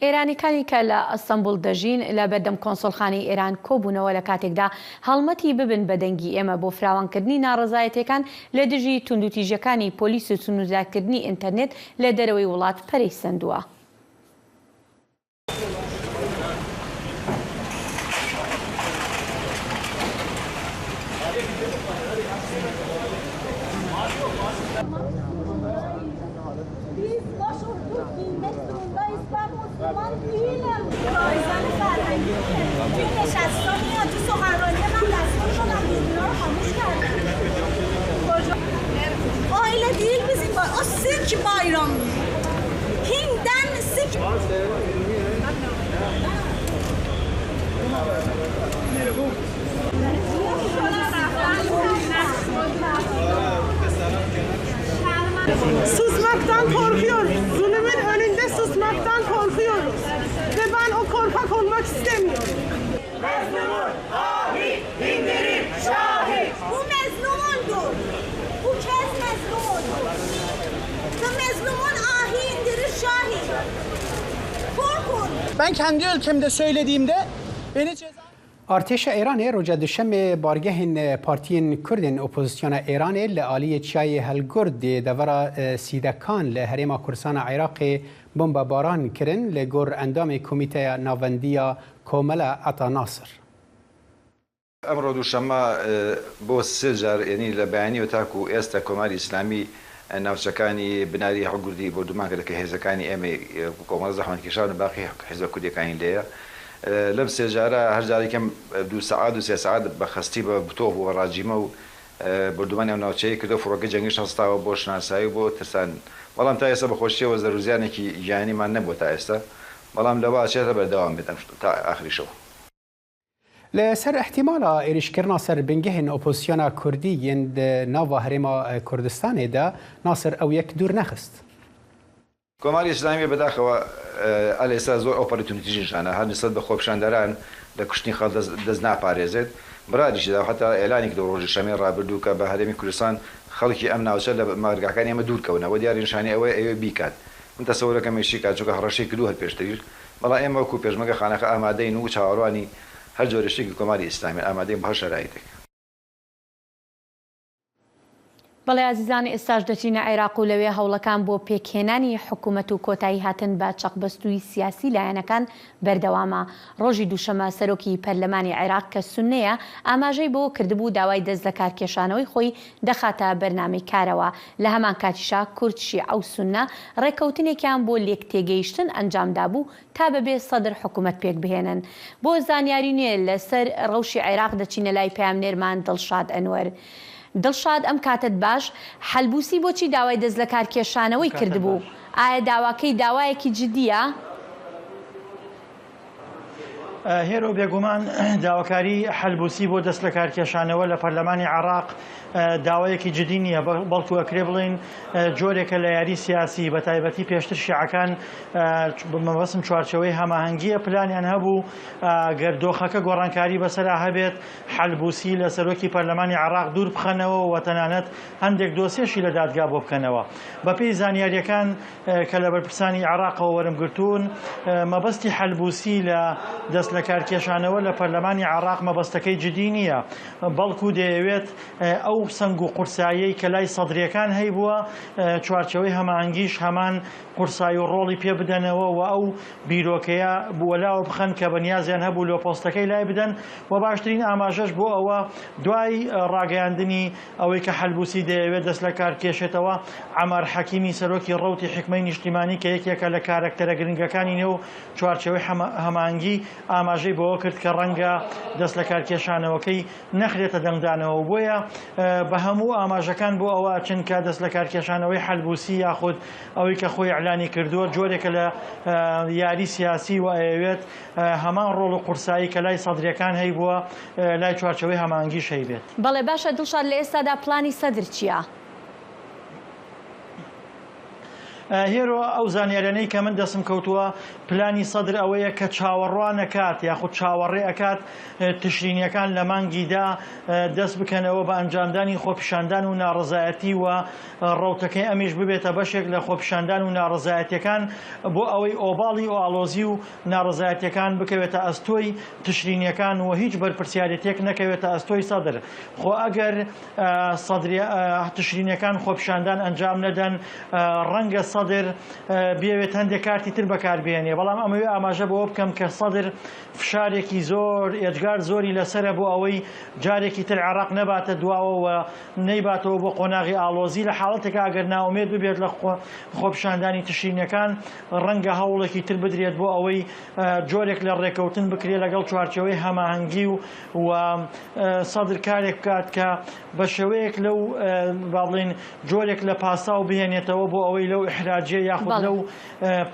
ئێرانیەکانی کە لە ئەستەمبول دەژین لە بەردەم کۆنسڵخانەی ئێران کۆبوونەوە لە کاتێکدا هەڵمەتی ببن بە دەنگی ئێمە بۆ فراوانکردنی ناڕەزایەتەکان لە دژی توندوتیژەکانی پۆلیس و سنووردارکردنی ئینتەرنێت لە دەرەوەی وڵات پەرەیسەندووە. Aile değil bizim, o Sirk bayramı. Hind'den Sirk. Susmaktan korkuyoruz. Zulümün önünde susmaktan korkuyoruz. Ve ben o korkak olmak istemiyorum. Mezlumun ahi indirir şahi. Bu mezlumundur. Bu kez mezlumundur. Ve mezlumun ahi indirir şahi. Korkun. Ben kendi ülkemde söylediğimde beni ceza... Artêşa Îranê roja duşemê bargehên partiyên Kurdên opozisyona Îranê li aliyê çiyayê Helgurdê devera sîdekan li Herêma Kurdistana Iraqê bombebaran kirin li gor endamê Komîteya Navendiya Komela Ata Nasir. ئەمڕۆ دووشەممە بۆ سێ جار ینی لە بەیانیەوە تاکو ئێستا کۆماری ئیسلامی ناوچەکانی بناری هەڵگوردی بردومان کردە کە هێزەکانی ئێمە کۆمەڵ زەحمەتکێشان و باقی حیزبە کوردیەکانی لێیە لەم سێ جارە هەر جارێکم 2 سەعات و 3 سەعات بە خەستی بە بتۆ بۆ ڕاجیمە و بردومانی ئەم ناوچەیە کردو فڕۆکە جەنگیش هەستاوە بۆ شناسایی بۆ ترسان بەڵام تا ئێستا بەخۆشیەوە زەروزیانێکی گیانیمان نەبووە تا ئێستا بەڵام لەوا چێتە بەردەوام بێتن تا ئاخریشەوە. لسر احتمالا ایرشکرنا سر بنگهن اپوزیسیونا کردی یند ناوا هرما کردستان دا ناصر او یک دور نخست. کۆماری ئیسلامی بەداخەوە ئەلێسا زۆر ئۆپەرتونیتیژانە هەر نسبەت بە خۆپیشاندەران لە کوشتنی خەڵک دەست ناپارێزێت برادیشدا حتا ئێلانێک دە ڕۆژی شەمێ ڕابردوو کە بە هەرێمی کوردستان خەڵکی ئەم ناوچە لە ماگەکانی ئێمە دوورکەونەوە دیاری نیشانی ئەوەی بیکات من تەسەورەکەمێشی کات چونکە هەڕەشەی کردو هەر پێشتریش بەڵام ئێمە وەکو پێشمەگە خانەخە ئامادەین و چاوەڕوانی هەر جۆرەشتێکی کۆماری ئیسلامی ئامادەین بە هەر شەرایطێک. بەڵێ عزیزانی ئێستاش دەچینە عێراق و لەوێ هەوڵەکان بۆ پێکهێنانی حکوومەت و کۆتایی هاتن بە چەقبەستووی سیاسی لایەنەکان بەردەوامە. ڕۆژی دووشەمە سەرۆکی پەرلەمانی عێراق کە سوننەیە ئاماژەی بۆ کردبوو داوای دەست لە کارکێشانەوەی خۆی دەخاتە بەرنامەی کارەوە. لە هەمان کاتیشا کورد شیعە و سوننە ڕێکەوتنێکیان بۆ لێک تێگەیشتن ئەنجامدا بوو تا بەبێ سەدر حکوومەت پێک بهێنن. بۆ زانیاری نوێ لەسەر ڕەوشی عێراق دەچینە لای پەیامنێرمان دڵشاد ئەنوەر. دڵشاد ئەم کاتت باش حەلبوسی بۆچی داوای دەست لە کارکێشانەوەی کردبوو؟ ئایا داواکەی داوایەکی جدیە؟ هێرۆ بێگومان داواکاری حەلبوسی بۆ دەست لە کارکێشانەوە لە پەرلەمانی عێراق داوایەکی جدی نییە، بەڵکو ئەکرێ بڵین جۆرێکە لە یاری سیاسی بە تایبەتی پێشتر شیعەکان مەبەستم چوارچەوەی هەماهەنگیە پلانیان هەبوو گەردۆخەکە گۆڕانکاری بەسەرا هەبێت حەلبوسی لە سەرۆکی پەرلەمانی عێراق دوور بخەنەوە و تەنانەت هەندێک دۆسێشی لە دادگا بۆ بکەنەوە. بەپێی زانیاریەکان کە لە بەرپرسانی عێراقەوە وەرمگرتوون مەبەستی حەلبوسی لە دەست لە کارکێشانەوە لە پەرلەمانی عێراق مەبەستەکەی جدی نییە، بەڵکو دەیەوێت ئەو سنگ و قورسایی کە لای سەدرەکان هەی بووە چوارچەوەی هەماهەنگیش هەمان قورسایی و ڕۆڵی پێ بدەنەوە و ئەو بیرۆکەیە بووەلاوە بخەن کە بەنیازیان هەبوو لۆ پۆستەکەی لای بدەن و باشترین ئاماژەش بۆ ئەوە دوای ڕاگەیاندنی ئەوەی کە حەلبوسی دەیەوێت دەست لە کار کێشێتەوە عەمار حەکیمی سەرۆکی ڕەوتی حکمەی نیشتیمانی کە یەکێکە لە کارکتەرە گرنگەکانی نێو چوارچەوەی هەماهەنگی ئاماژەی بەوە کرد کە ڕەنگە دەست لە کارکێشانەوەکەی نەخرێتە دەنگدانەوە بۆیە بە هەموو ئاماژەکان بۆ ئەوە چونکە دەست لە کارکێشانەوەی حەلبوسی یاخود ئەوەی کە خۆی ئەعلانی کردووە جۆرێکە لە یاری سیاسی و ئەوێت هەمان ڕۆڵ و قورسایی کە لای سەدرەکان هەی بووە لای چوارچەوەی هەماهەنگیش هەی بێت. بەڵێ باشە دڵشاد لە ئێستادا پلانی سەدر چییە؟ هێرۆ ئەو زانیاریانەی کە من دەسم کەوتووە پلانی سەدر ئەوەیە کە چاوەڕوان نەکات یاخود چاوەڕێ ئەکات تشرینیەکان لە مانگیدا دەست بکەنەوە بە ئەنجامدانی خۆپیشاندان و ناڕزایەتی و ڕەوتەکەی ئەمیش ببێتە بەشێک لە خۆپیشاندان و ناڕزایەتیەکان بۆ ئەوەی ئۆباڵی و ئاڵۆزی و ناڕزایەتیەکان بکەوێتە ئەستۆی تشرینیەکان و هیچ بەرپرسیارەتێک نەکەوێتە ئەستۆی سەدر. خۆ ئەگەر تشرینیەکان خۆپیشاندان ئەنجام نەدەن ڕەنگە سەدر بێوێت هەندێک کارتی تر بەکاربێنێ، بەڵام ئەمەوێ ئاماژە بەوە بکەم کە سەدر فشارێکی زۆر ئێجگار زۆری لەسرە بۆ ئەوەی جارێکی تر عێراق نەباتە دواوە و نەیباتەوە بۆ قۆناغی ئاڵۆزی لە حاڵەتێکە ئەگەر ناومێت ببێت لە خۆپیشاندانی تشرینیەکان ڕەنگە هەوڵێکی تر بدرێت بۆ ئەوەی جۆرێک لە ڕێکەوتن بکرێت لەگەڵ چوارچەوەی هەماهەنگی و سەدر کارێک بکات کە بە شێوەیەک لەو با بڵین جۆرێک لە پاساو بهێنێتەوە بۆ ئەوەی لەو ئیحراجیە یاخود لەو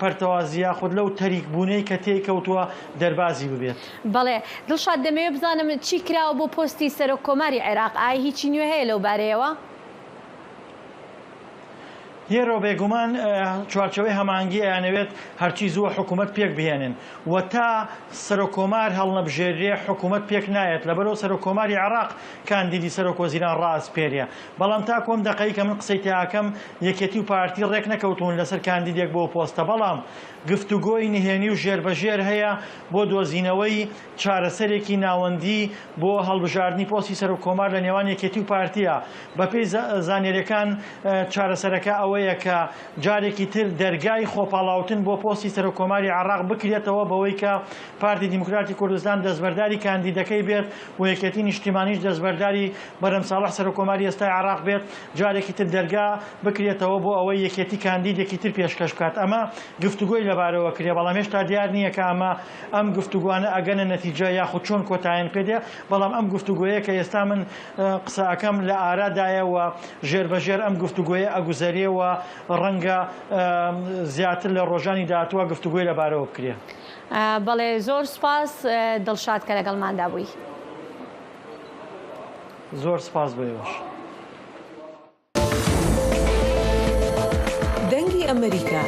پەرتەوازی یاخود لەو تەریکبوونەی کە تێکەوتووە دەربازی ببێت. بەڵێ دڵشاد دەمەوێت بزانم چی کراوە بۆ پۆستی سەرۆک کۆماری عێراق؟ ئایا هیچی نوێ هەیە لەو بارەیەوە؟ هێرۆ بێگومان چوارچەوەی هەماهەنگی ئەیانەوێت هەرچی زووە حکوومەت پێک بهێنن و تا سەرۆکۆمار هەڵنەبژێرێ حکوومەت پێک نایەت لەبەرەوە سەرۆکۆماری عێراق کاندیدی سەرۆکوەزیران ڕاستپێریە. بەڵام تا کۆم دەقەی کە من قسەی تیاکەم یەکێتی و پارتی ڕێک نەکەوتون لەسەر کاندیدێک بۆ پۆستە، بەڵام گفتوگۆی نهێنی و ژێربەژێر هەیە بۆ دۆزینەوەی چارەسەرێکی ناوەندی بۆ هەڵبژاردننی پۆستی سەرۆکۆمار لە نێوان یەکێتی و پارتیە. بەپێی زانیاریەکان چارەسەرەکە ئەوەیە کە جارێکی تر دەرگای خۆپاڵاوتن بۆ پۆستی سەرۆکۆماری عێراق بکرێتەوە بەوەی کە پارتی دیموکراتی کوردستان دەستبەرداری کاندیدەکەی بێت و یەکێتی نیشتیمانیش دەستبەرداری بەرەم ساڵح سەرۆکۆماری ئێستای عێراق بێت، جارێکی تر دەرگا بکرێتەوە بۆ ئەوەی یەکێتی کاندیدێکی تر پێشکەش بکات. ئەمە گفتوگۆی لەبارەوە کرێ، بەڵام هێشتا دیار نییە کە ئەم گفتوگوانە ئەگەنە نەتیجە یاخود چۆن کۆتاییان پێدێ، بەڵام ئەم گفتوگۆیە کە ئێستا من قسەکەم لە ئارادایە و ژێربەژێر ئەم گفتوگۆیە ئەگوزەرێەوە ڕەنگە زیاتر لە ڕۆژانی داهاتووە گفتوگۆی لەبارەوە بکرێ. بەڵێ زۆر سپاس دڵشاد کە لەگەڵماندا بووی. زۆر سپاس بۆیەوەش. دەنگی ئەمریکا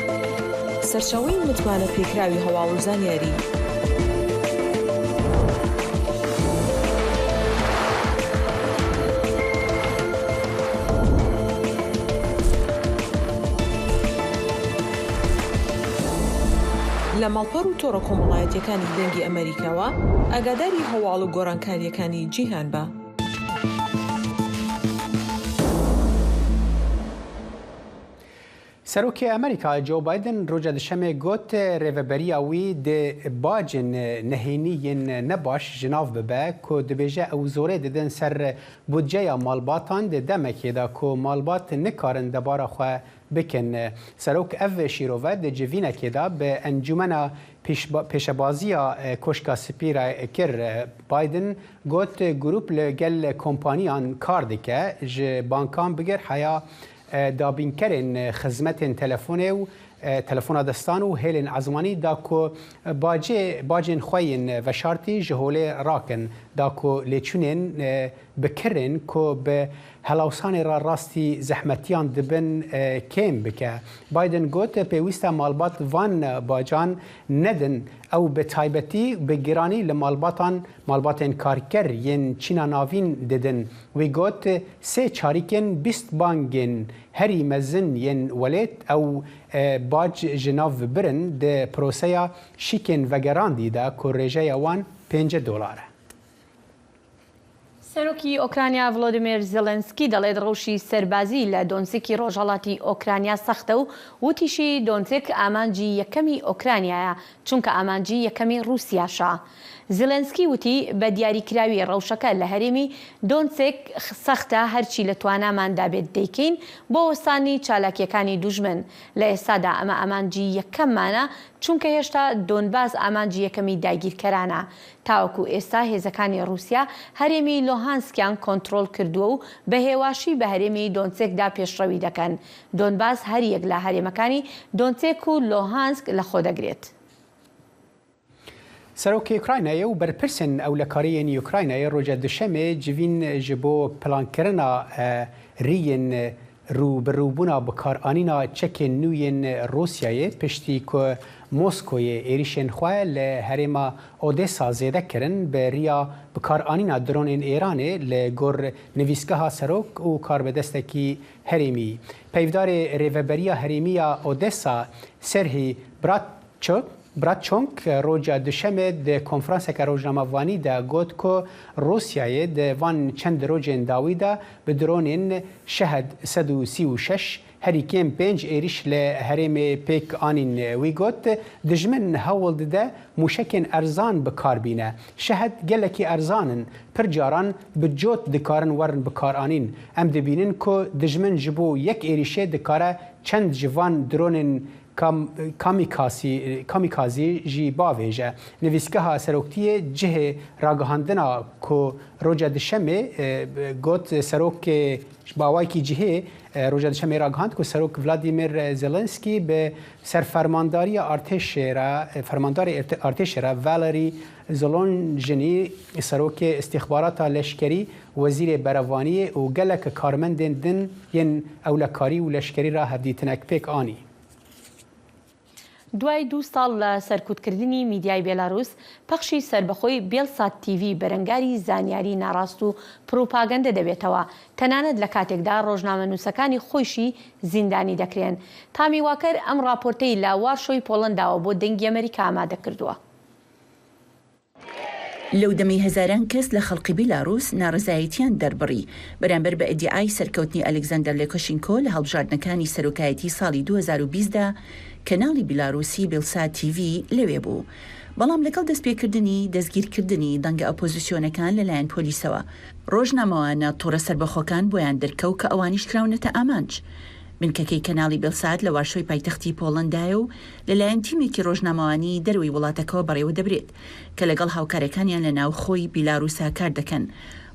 سەرچاوەی متمانە پێکراوی هەواڵ و زانیاری. لە ماڵپەڕ و تۆڕە کۆمەڵایەتیەکانی دەنگی ئەمریکاوە ئاگاداری هەواڵ و گۆڕانکاریەکانی جیهان بە. سەرۆکی ئەمریکا جۆ بایدن ڕۆژە دوشەمێ گوت ڕێڤەبەریە وی دێ باجن نهێنیین نەباش ژناو ببە کۆ دەبێژە ئەو زۆرێ دەدەن سەر بودجەیە ماڵباتان دێ دەمەکێدا کۆ ماڵبات نکارن دەبارە خۆ بکن. سەرۆک ئەڤ شیرۆڤە دێ جڤینەکێدا بە ئەنجومەنە پێشەبازیە کۆشکا سپیرە کرد. بایدن گوت گروپ لەگەل کۆمپانیان کار دکە ji بانکان بگەر حیا دابینکەرên xizmetên telefonê û تلفون دستان و هیلن عزمانی دا کو باجین خوین و شارتی جهوله راکن دا کو لیچونین بکرن کو به هلاوسان را راستی زحمتیان دبن کم بکه بایدن گوت پیوسته مالبات وان باجان ندن او به تایبتی به گرانی لمالباتن کارکر ین چینا ناوین ددن وی گوت سه چاریکن 20 بانگن هری مزن ین ولید او باج جناف برن ده پروسیا شیکن وگران دیده که ریجه وان $5. سەرۆکی ئۆکرانیا ڤڵۆدیمیر زێلێنسکی دەڵێت ڕەوشی سەربازی لە دۆنسێکی ڕۆژهەڵاتی ئۆکرانیا سەختە و وتیشی دۆنسێک ئامانجی یەکەمی ئۆکرانیایە چونکە ئامانجی یەکەمی رووسیاشە. زێلێنسکی وتی بە دیاریکراوی ڕەوشەکە لە هەرێمی دۆنسێک سەختە هەرچی لە تواناماندا بێت دەیکەین بۆ وەستانی چالاکیەکانی دوژمن لە ئێستادا ئەمە ئامانجی یەکەممانە چونکە هێشتا دۆنباس ئامانجی یەکەمی داگیرکەرانە. تاوەکو ئێستا هێزەکانی رووسیا هەرێمی لۆهانسکیان کۆنتڕۆڵ کردووە و بە هێواشی بە هەرێمی دۆنسێکدا پێشڕەوی دەکەن. دۆنباس هەر یەک لە هەرێمەکانی دۆنسێک و لۆهانسک لە خۆ دەگرێت. سەرۆکی ئوکراینایە و بەرپرسن ئەولەکاریین ئوکراینایە ڕۆژە دوشەمێ جوین ji بۆ پلانکردنا ریین ڕوبەڕووبوونا بەکارانینا چەکên نوێن رووسیایê پشتی ku Moskoyê êrişên xwe li herêma Odessa zêdekirin bi riya bikaranîna dronên Îranê li gor nivîsgeha serok û karbedestekî herêmî. Peyvdarê rêveberiya herêmiya Odessa Serhî Bratçonk roja duşemê di konferanseka rojnamavanî de got ku Rusyayê di van çend rojên dawî de bi dronên Şehed 136 herîkêm 5 êriş li herêmê pêk anîn wî got dijmin hewl dide mûşekên erzan bikarbîne. Şehed gelekî erzanin pir caran bi cot dikarin werin bikaranîn. Em dibînin ku dijmin ji bo yek êrişê dikare çend ji van dronên kamikazî jî bavêje. Nivîsgeha seroktiyê cihê ragihandina ku roja dişemê got serokê bawayekî cihê roja dişemê ragihand ku serok Vladimir Zelenskî bi serfermandarîya fermandarê artêşê re Valery Zelonjinî serokê istixbarata leşkerî wezîrê berevaniyê û gelek karmendên din yên ewlekarî û leşkerî re hevdîtinek pêk anî. دوای 2 ساڵ لە سەرکوتکردنی میدیای بێلاروس پەخشی سربەخۆی بیلسات تیڤی بەرەنگاری زانیاری ناڕاست و پرۆپاگەندە دەبێتەوە تەنانەت لە کاتێکدا ڕۆژنامەنووسەکانی خۆیشی زیندانی دەکرێن. تامی واکەر ئەم راپۆرتەی لە وارشۆی پۆڵەنداوە بۆ دەنگی ئەمریکا ئامادە کردووە. لەو دەمەی هەزاران کەس لە خەڵقی بیلاروس ناڕزایەتیان دەربڕی بەرامبەر بە ئیدعای سەرکەوتنی ئەلێکزاندەر لوکاشێنکۆ لە هەڵبژاردنەکانی سەرۆکایەتی ساڵی 2020دا کەناڵی بیلاروسی بیلسات تیڤی لەوێ بوو. بەڵام لەگەڵ دەستپێکردنی دەستگیرکردنی دەنگە ئۆپۆزیسیۆنەکان لەلایەن پۆلیسەوە ڕۆژنامەوانە تووڕە سەربەخۆکان بۆیان دەرکەوت کە ئەوانیش کراونەتە ئامانج. بنکەکەی کەناڵی بیلسات لە واشۆی پایتەختی پۆڵەندایە و لەلایەن تیمێکی ڕۆژنامەوانی دەروی وڵاتەکەەوە بەڕێوە دەبرێت کە لەگەڵ هاوکارەکانیان لە ناو خۆی بیلاروسا کار دەکەن.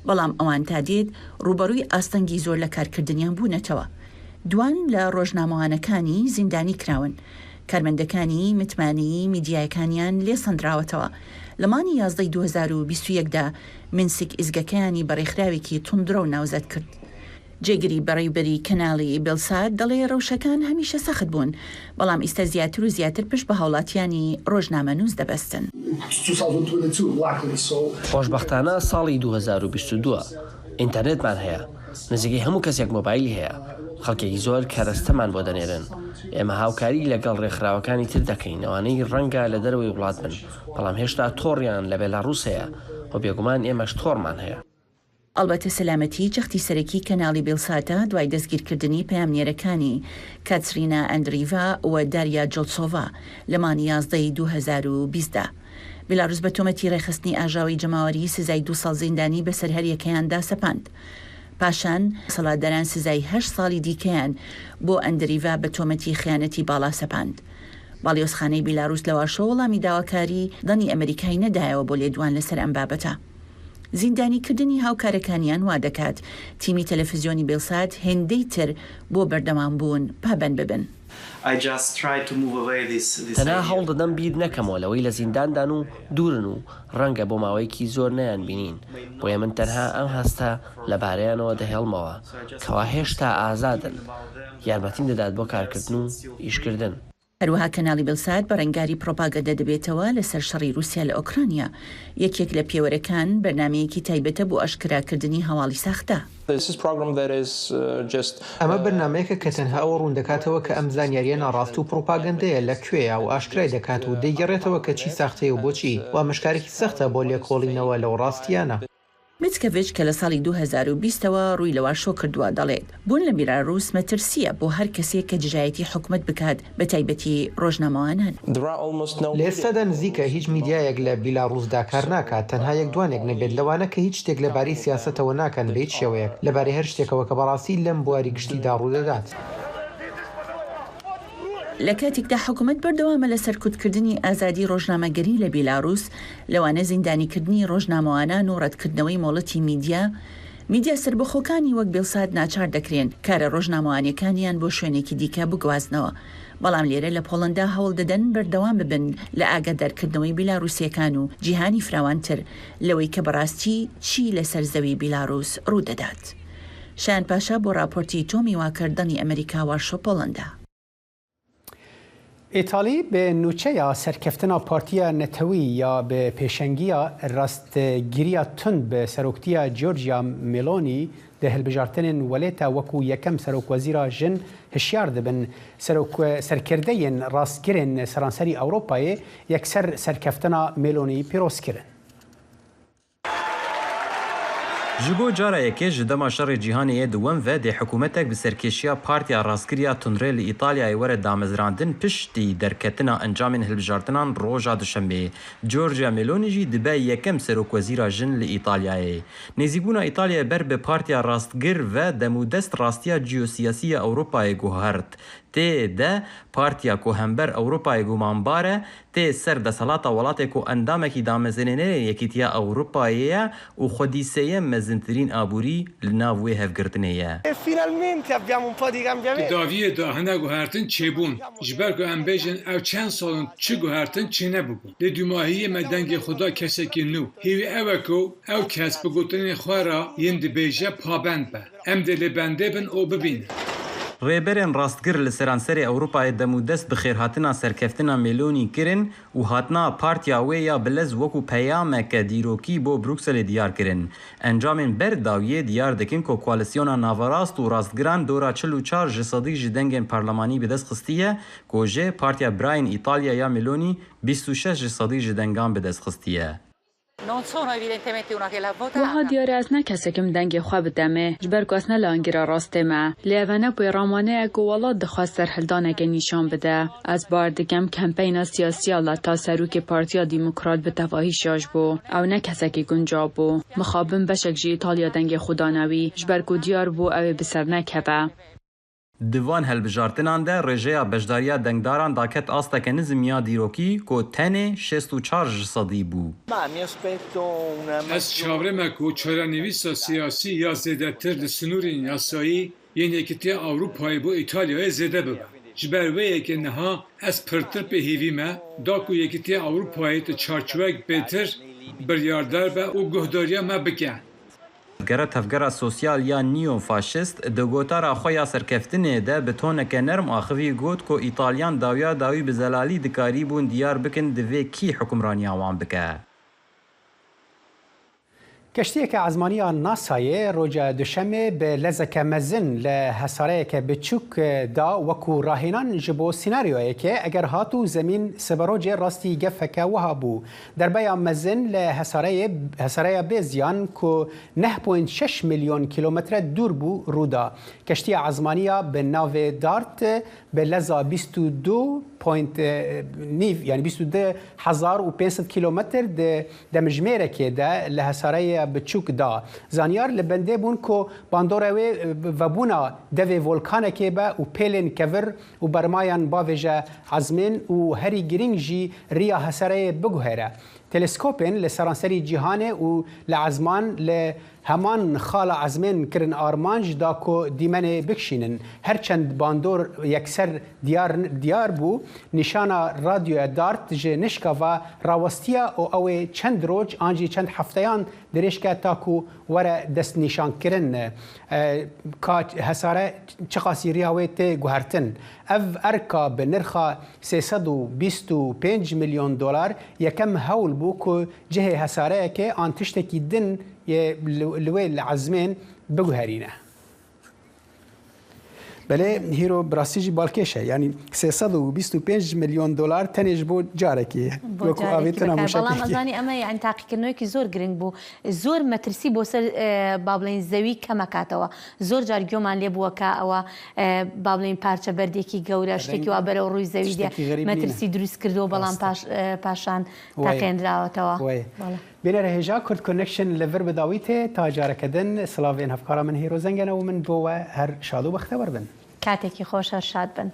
بەڵام ئەوان تا دێت ڕوبەڕووی ئاستەنگی زۆر لە کارکردنیان بوونەتەوە. دوان لە ڕۆژنامەوانەکانی زیندانی کراون. کارمەندەکانی متمانی میدیایەکانیان لێ سەندراوەتەوە. لە مانی 11 2021دا منسک ئیزگەکانی بەڕێکخراوێکی توندرە و ناوزەت کرد. جێگیری بەڕێوبەری کەناڵی بیلسات دەڵێ ڕەوشەکان هەمیشە سەخت بوون بەڵام ئیستا زیاتر و زیاتر پشت بە هاوڵاتیانی ڕۆژنامەنووس دەبەستن. خۆشبەختانە ساڵی 2022 ئینتەرنێتمان هەیە نزیکەی هەموو کەسێک مۆبایلی هەیە خەڵکێکی زۆر کەرەستەمان بۆ دەنێرن ئێمە هاوکاری لەگەڵ ڕێکخراوەکانی تر دەکەین ئەوانەی ڕەنگە لە دەروی وڵات بن بەڵام هێشتا تۆڕیان لە بێلاڕووس هەیە و بێگومان ئێمەش تۆڕمان هەیە. ئەلبەتە سەلامەتی جەختی سەرەکی کەناڵی بیلساتە دوای دەستگیرکردنی پەیامنێرەکانی کاترینا ئەندریڤا و داریا جۆلسۆڤا لە مانی 11 2020دا. بیلاروس بە تۆمەتی ڕێخستنی ئاژاوی جەماوەری سزای 2 ساڵ زیندانی بەسەر هەر یەکەیاندا سەپاند. پاشان سەڵاتداران سزای 8 ساڵی دیکەیان بۆ ئەندریڤا بە تۆمەتی خیانەتی باڵا سەپاند. باڵیۆزخانەی بیلاروس لە واشۆ وەڵامی داواکاری دڵنی ئەمریکای نەدایەوە بۆ لێدوان لەسەر ئەم بابەتە. زیندانیکردنی هاوکارەکانیان وا دەکات تیمی تەلەڤیزیۆنی بیلسات هێندەی تر بۆ بەردەوام بوون پابەن ببن. تەنها هەوڵ دەدەم بیر نەکەمەوە لەوەی لە زینداندان و دوورن و ڕەنگە بۆ ماوەیەکی زۆر نەیان بینین بۆیە من تەنها ئەم هەستە لەبارەیانەوە دەهێڵمەوە کەوا هێشتا ئازادن یارمەتیم دەدات بۆ کارکردن و ئیشکردن. هەروەها کەناڵی بلسات بە ڕنگاری پرۆپاگەندە دەبێتەوە لەسەر شەڕی رووسیا لە ئۆکرانیا یەکێک لە پێوەرەکان بەرنامەیەکی تایبەتە بۆ ئەشکراکردنی هەواڵی ساختە. ئەمە بەرنمەیەکە کە تەنها ئەوە ڕوون دەکاتەوە کە ئەم زانیاریە ناڕاست و پرۆپاگەندەیە لەکوێیە و ئاشکرای دەکات و دەیگەڕێتەوە کە چی ساختەیە و بۆچی و مشکارێکی سەختە بۆ لێکۆڵینەوە لەو ڕاستیانە. میتکەڤیچ کە لە ساڵی 2020ەوە ڕووی لەوە شۆ کردووە دەڵێت بوون لە بیلاڕووس مەترسیە بۆ هەر کەسێک کە جژایەتی حکومت بکات بە تایبەتی ڕۆژنامەوانان. لە ئێستادا نزیکە هیچ میدیایەک لە بیلاڕووسدا کار ناکات تەنها یەک دوانێک نەبێت لەوانە کە هیچ شتێک لەبارەی سیاسەتەوە ناکەن بە هیچ شێوەیەک لەبارەی هەر شتێکەوە کە بەڕاستی لەم بواری گشتیدا ڕوودەدات. لە کاتێکدا حکوومەت بەردەوامە لە سەرکوتکردنی ئازادی ڕۆژنامەگەری لە بیلاڕووس لەوانە زیندانیکردنی ڕۆژنامەوانان و ڕەتکردنەوەی مۆڵەتی میدیا سربەخۆکانی وەک بێڵسات ناچار دەکرێن کارە ڕۆژنامەوانیەکانیان بۆ شوێنێکی دیکە بگوازنەوە بەڵام لێرە لە پۆڵەندا هەوڵ دەدەن بەردەوام ببن لە ئاگادارکردنەوەی بیلاڕووسیەکان و جیهانی فراوانتر لەوەی کە بەڕاستی چی لەسەر زەوی بیلاڕووس ڕوودەدات. شایان پاشا بۆ راپۆرتی تۆمی واکردنی ئەمریکا وارشۆ پۆڵەندا. ئیتالی بە نوچەیە سەرکەفتنا پارتیە نەتەوی یا بە پێشەنگیە ڕاستگیریە تند بە سەرۆکتیە جۆرجیا میلۆنی لە هەلبژارتنên welêta wekû yekem serokvezîra jin hişyar dibin serkirdeyên rastgirên seranserî Ewropayê yekser serkeftina Melonî pîroz kirin. ji bo cara yekê ji dema şerê cîhanê yê duwem ve dê hikûmetek bi serkêşiya Partiya Rastgiriya Tundrê li İtalyayê were damezrandin piştî derketina encamên hilbijartinan roja duşembê. Giorgia Meloni jî dibe yekem serokwezîra jin li İtalyayê. Nêzîbûna İtalyayê ber bi Partiya Rastgir ve demûdest rastiya ciyosiyasî ya Ewropayê guhart. Tê de Partiya ku hember Ewropayê gumanbar e tê ser desalata welatê ku endamekî damezrênê Yekîtiya Ewropayê ye û xwedîseyê mezintirîn aborî li nav wê hevgirtinê ye. Daviyê dahine guhertin çêbûn ji ber ku em bêjin ev çend salin çi guhertin çi nebûbûn. Lê dûmahiyê me dengê xuda kesekî nû. Hêvî ew e ku ew kes bi gotinên xwe re yên dibêje pabend be. Em dê lê bendê bin û bibînin. Rêberên rastgir li seranserê Ewropayê demûdest bi xêrhatina serkeftina Melonî kirin û hatina partiya wê ya bilez wekû peyameke dîrokî bo Brukselê diyar kirin. Encamên ber dawiyê diyar dikin ku koalisyona navarast û rastgiran dora 44 ji sedî ji dengên parlemanî bi dest xistiye ku jê Partiya Birayên İtalya ya Melonî 26 ji sedî ji dengan bi dest xistiye. وها دیاره از نه کسی که دنگ خواه بدمه جبر که از نه لانگیرا راسته ما لیوانه بوی رامانه اگو ولاد دخواست سرحلدانه که نشان بده از باردگم کمپین سیاسی الله تا سروک پارتیا دیموکرات به تفاهی شاش بو او نه کسی که گنجاب بو مخابن بشک جی ایتالیا دنگ خودانوی جبر که دیار بو او بسر نکبه Divan helbijartinan de rêjeya bejdariya dengdaran daket asteke nizm ya dîrokî ku tenê 64 ji sedî bû. Ez çavreme ku çarenivîsa siyasî ya zêdetir li sinûrên yasayî yên Yekîtiya Ewropayê bû İtalyayê zêde bibe. Ji ber vê yekê niha ez pirtir pêhêvî me da ku Yekîtiya Ewropayê ti çarçovek bêtir biryardar be û guhdariya me bike. Gera tevgera sosyal ya neo-faşist di gotara xwe ya serkeftinê de bi toneke nerm axivî got ku İtalyan dawiya dawî bi zelalî dikarî bûn diyar bikin divê kî hukmraniya wan bike. کەشتیەکە عزمانیە ناسایێ ڕۆژە دوشەمێ بە لەزەکە مەزن لە هەسارەیەکە بچووکدا وەکو ڕاهێنان ji بۆ سیناریۆیەکێ ئەگەر هات و زەمین سبەرۆجێ ڕاستی گەفەکە وها بوو دەربەیە مەزن لە هەسارەیە بێزیان کو 9.6 میلیۆن کیلۆمەترە دوور بوو ڕوودا کەشتیە عزمانیە بە ناوێ دارت بە لەزا 22,500 کیلۆمەتر دەمژمێرەکێدا لە هەسارەیە بچووکدا زانیار لە بەندێ بوون کۆ باندۆرەوێ vebûna devê volkanekê be û pêlên kevir û bermayan bavêje ezmên û herî giring jî riya hesereyê biguhere. Teleskopên li seranserî cîhanê û li ezman li همان خاڵە عزمێن کردن ئارمانج دا کۆ دیمەنێ بکشینن هەرچەند باندۆر یەکسەر دیار بوو نیشانە رادیۆە دارت ji nişkava rawestiya û ew ê çend roj an jî çend hefteyان dirêjke taku were destnîşankirin ka hesare çi qasîriya wê tê guhertin. Ev erka bi nirxa 325 milyon dolar yekem hewl bû ku cihê hesareyekê an tiştekî din li wê li ezmên biguherîne. بله هیرو براسیجی بالکشه یعنی 325 میلیون دلار تنیج بود جارکی وکو آویتنا مشکلی. بالام ازانی اما یعنی تحقیقی که زور گرینگ بو زور مترسی بو سر بابلین زوی کم کاتوا زور جارگیو من لیبو که او بابلین پارچه بردی کی گورش کی و برای روی زوی دی مترسی درست کردو بالام پاشان تاکن راوتوا. بینه رهجا کرد کنکشن لیور بداویته تاجر کردن سلاوین هفکارا من هیرو زنگن و من بو هر شادو بختبر بن. کاتێکی خۆشە شاد بن.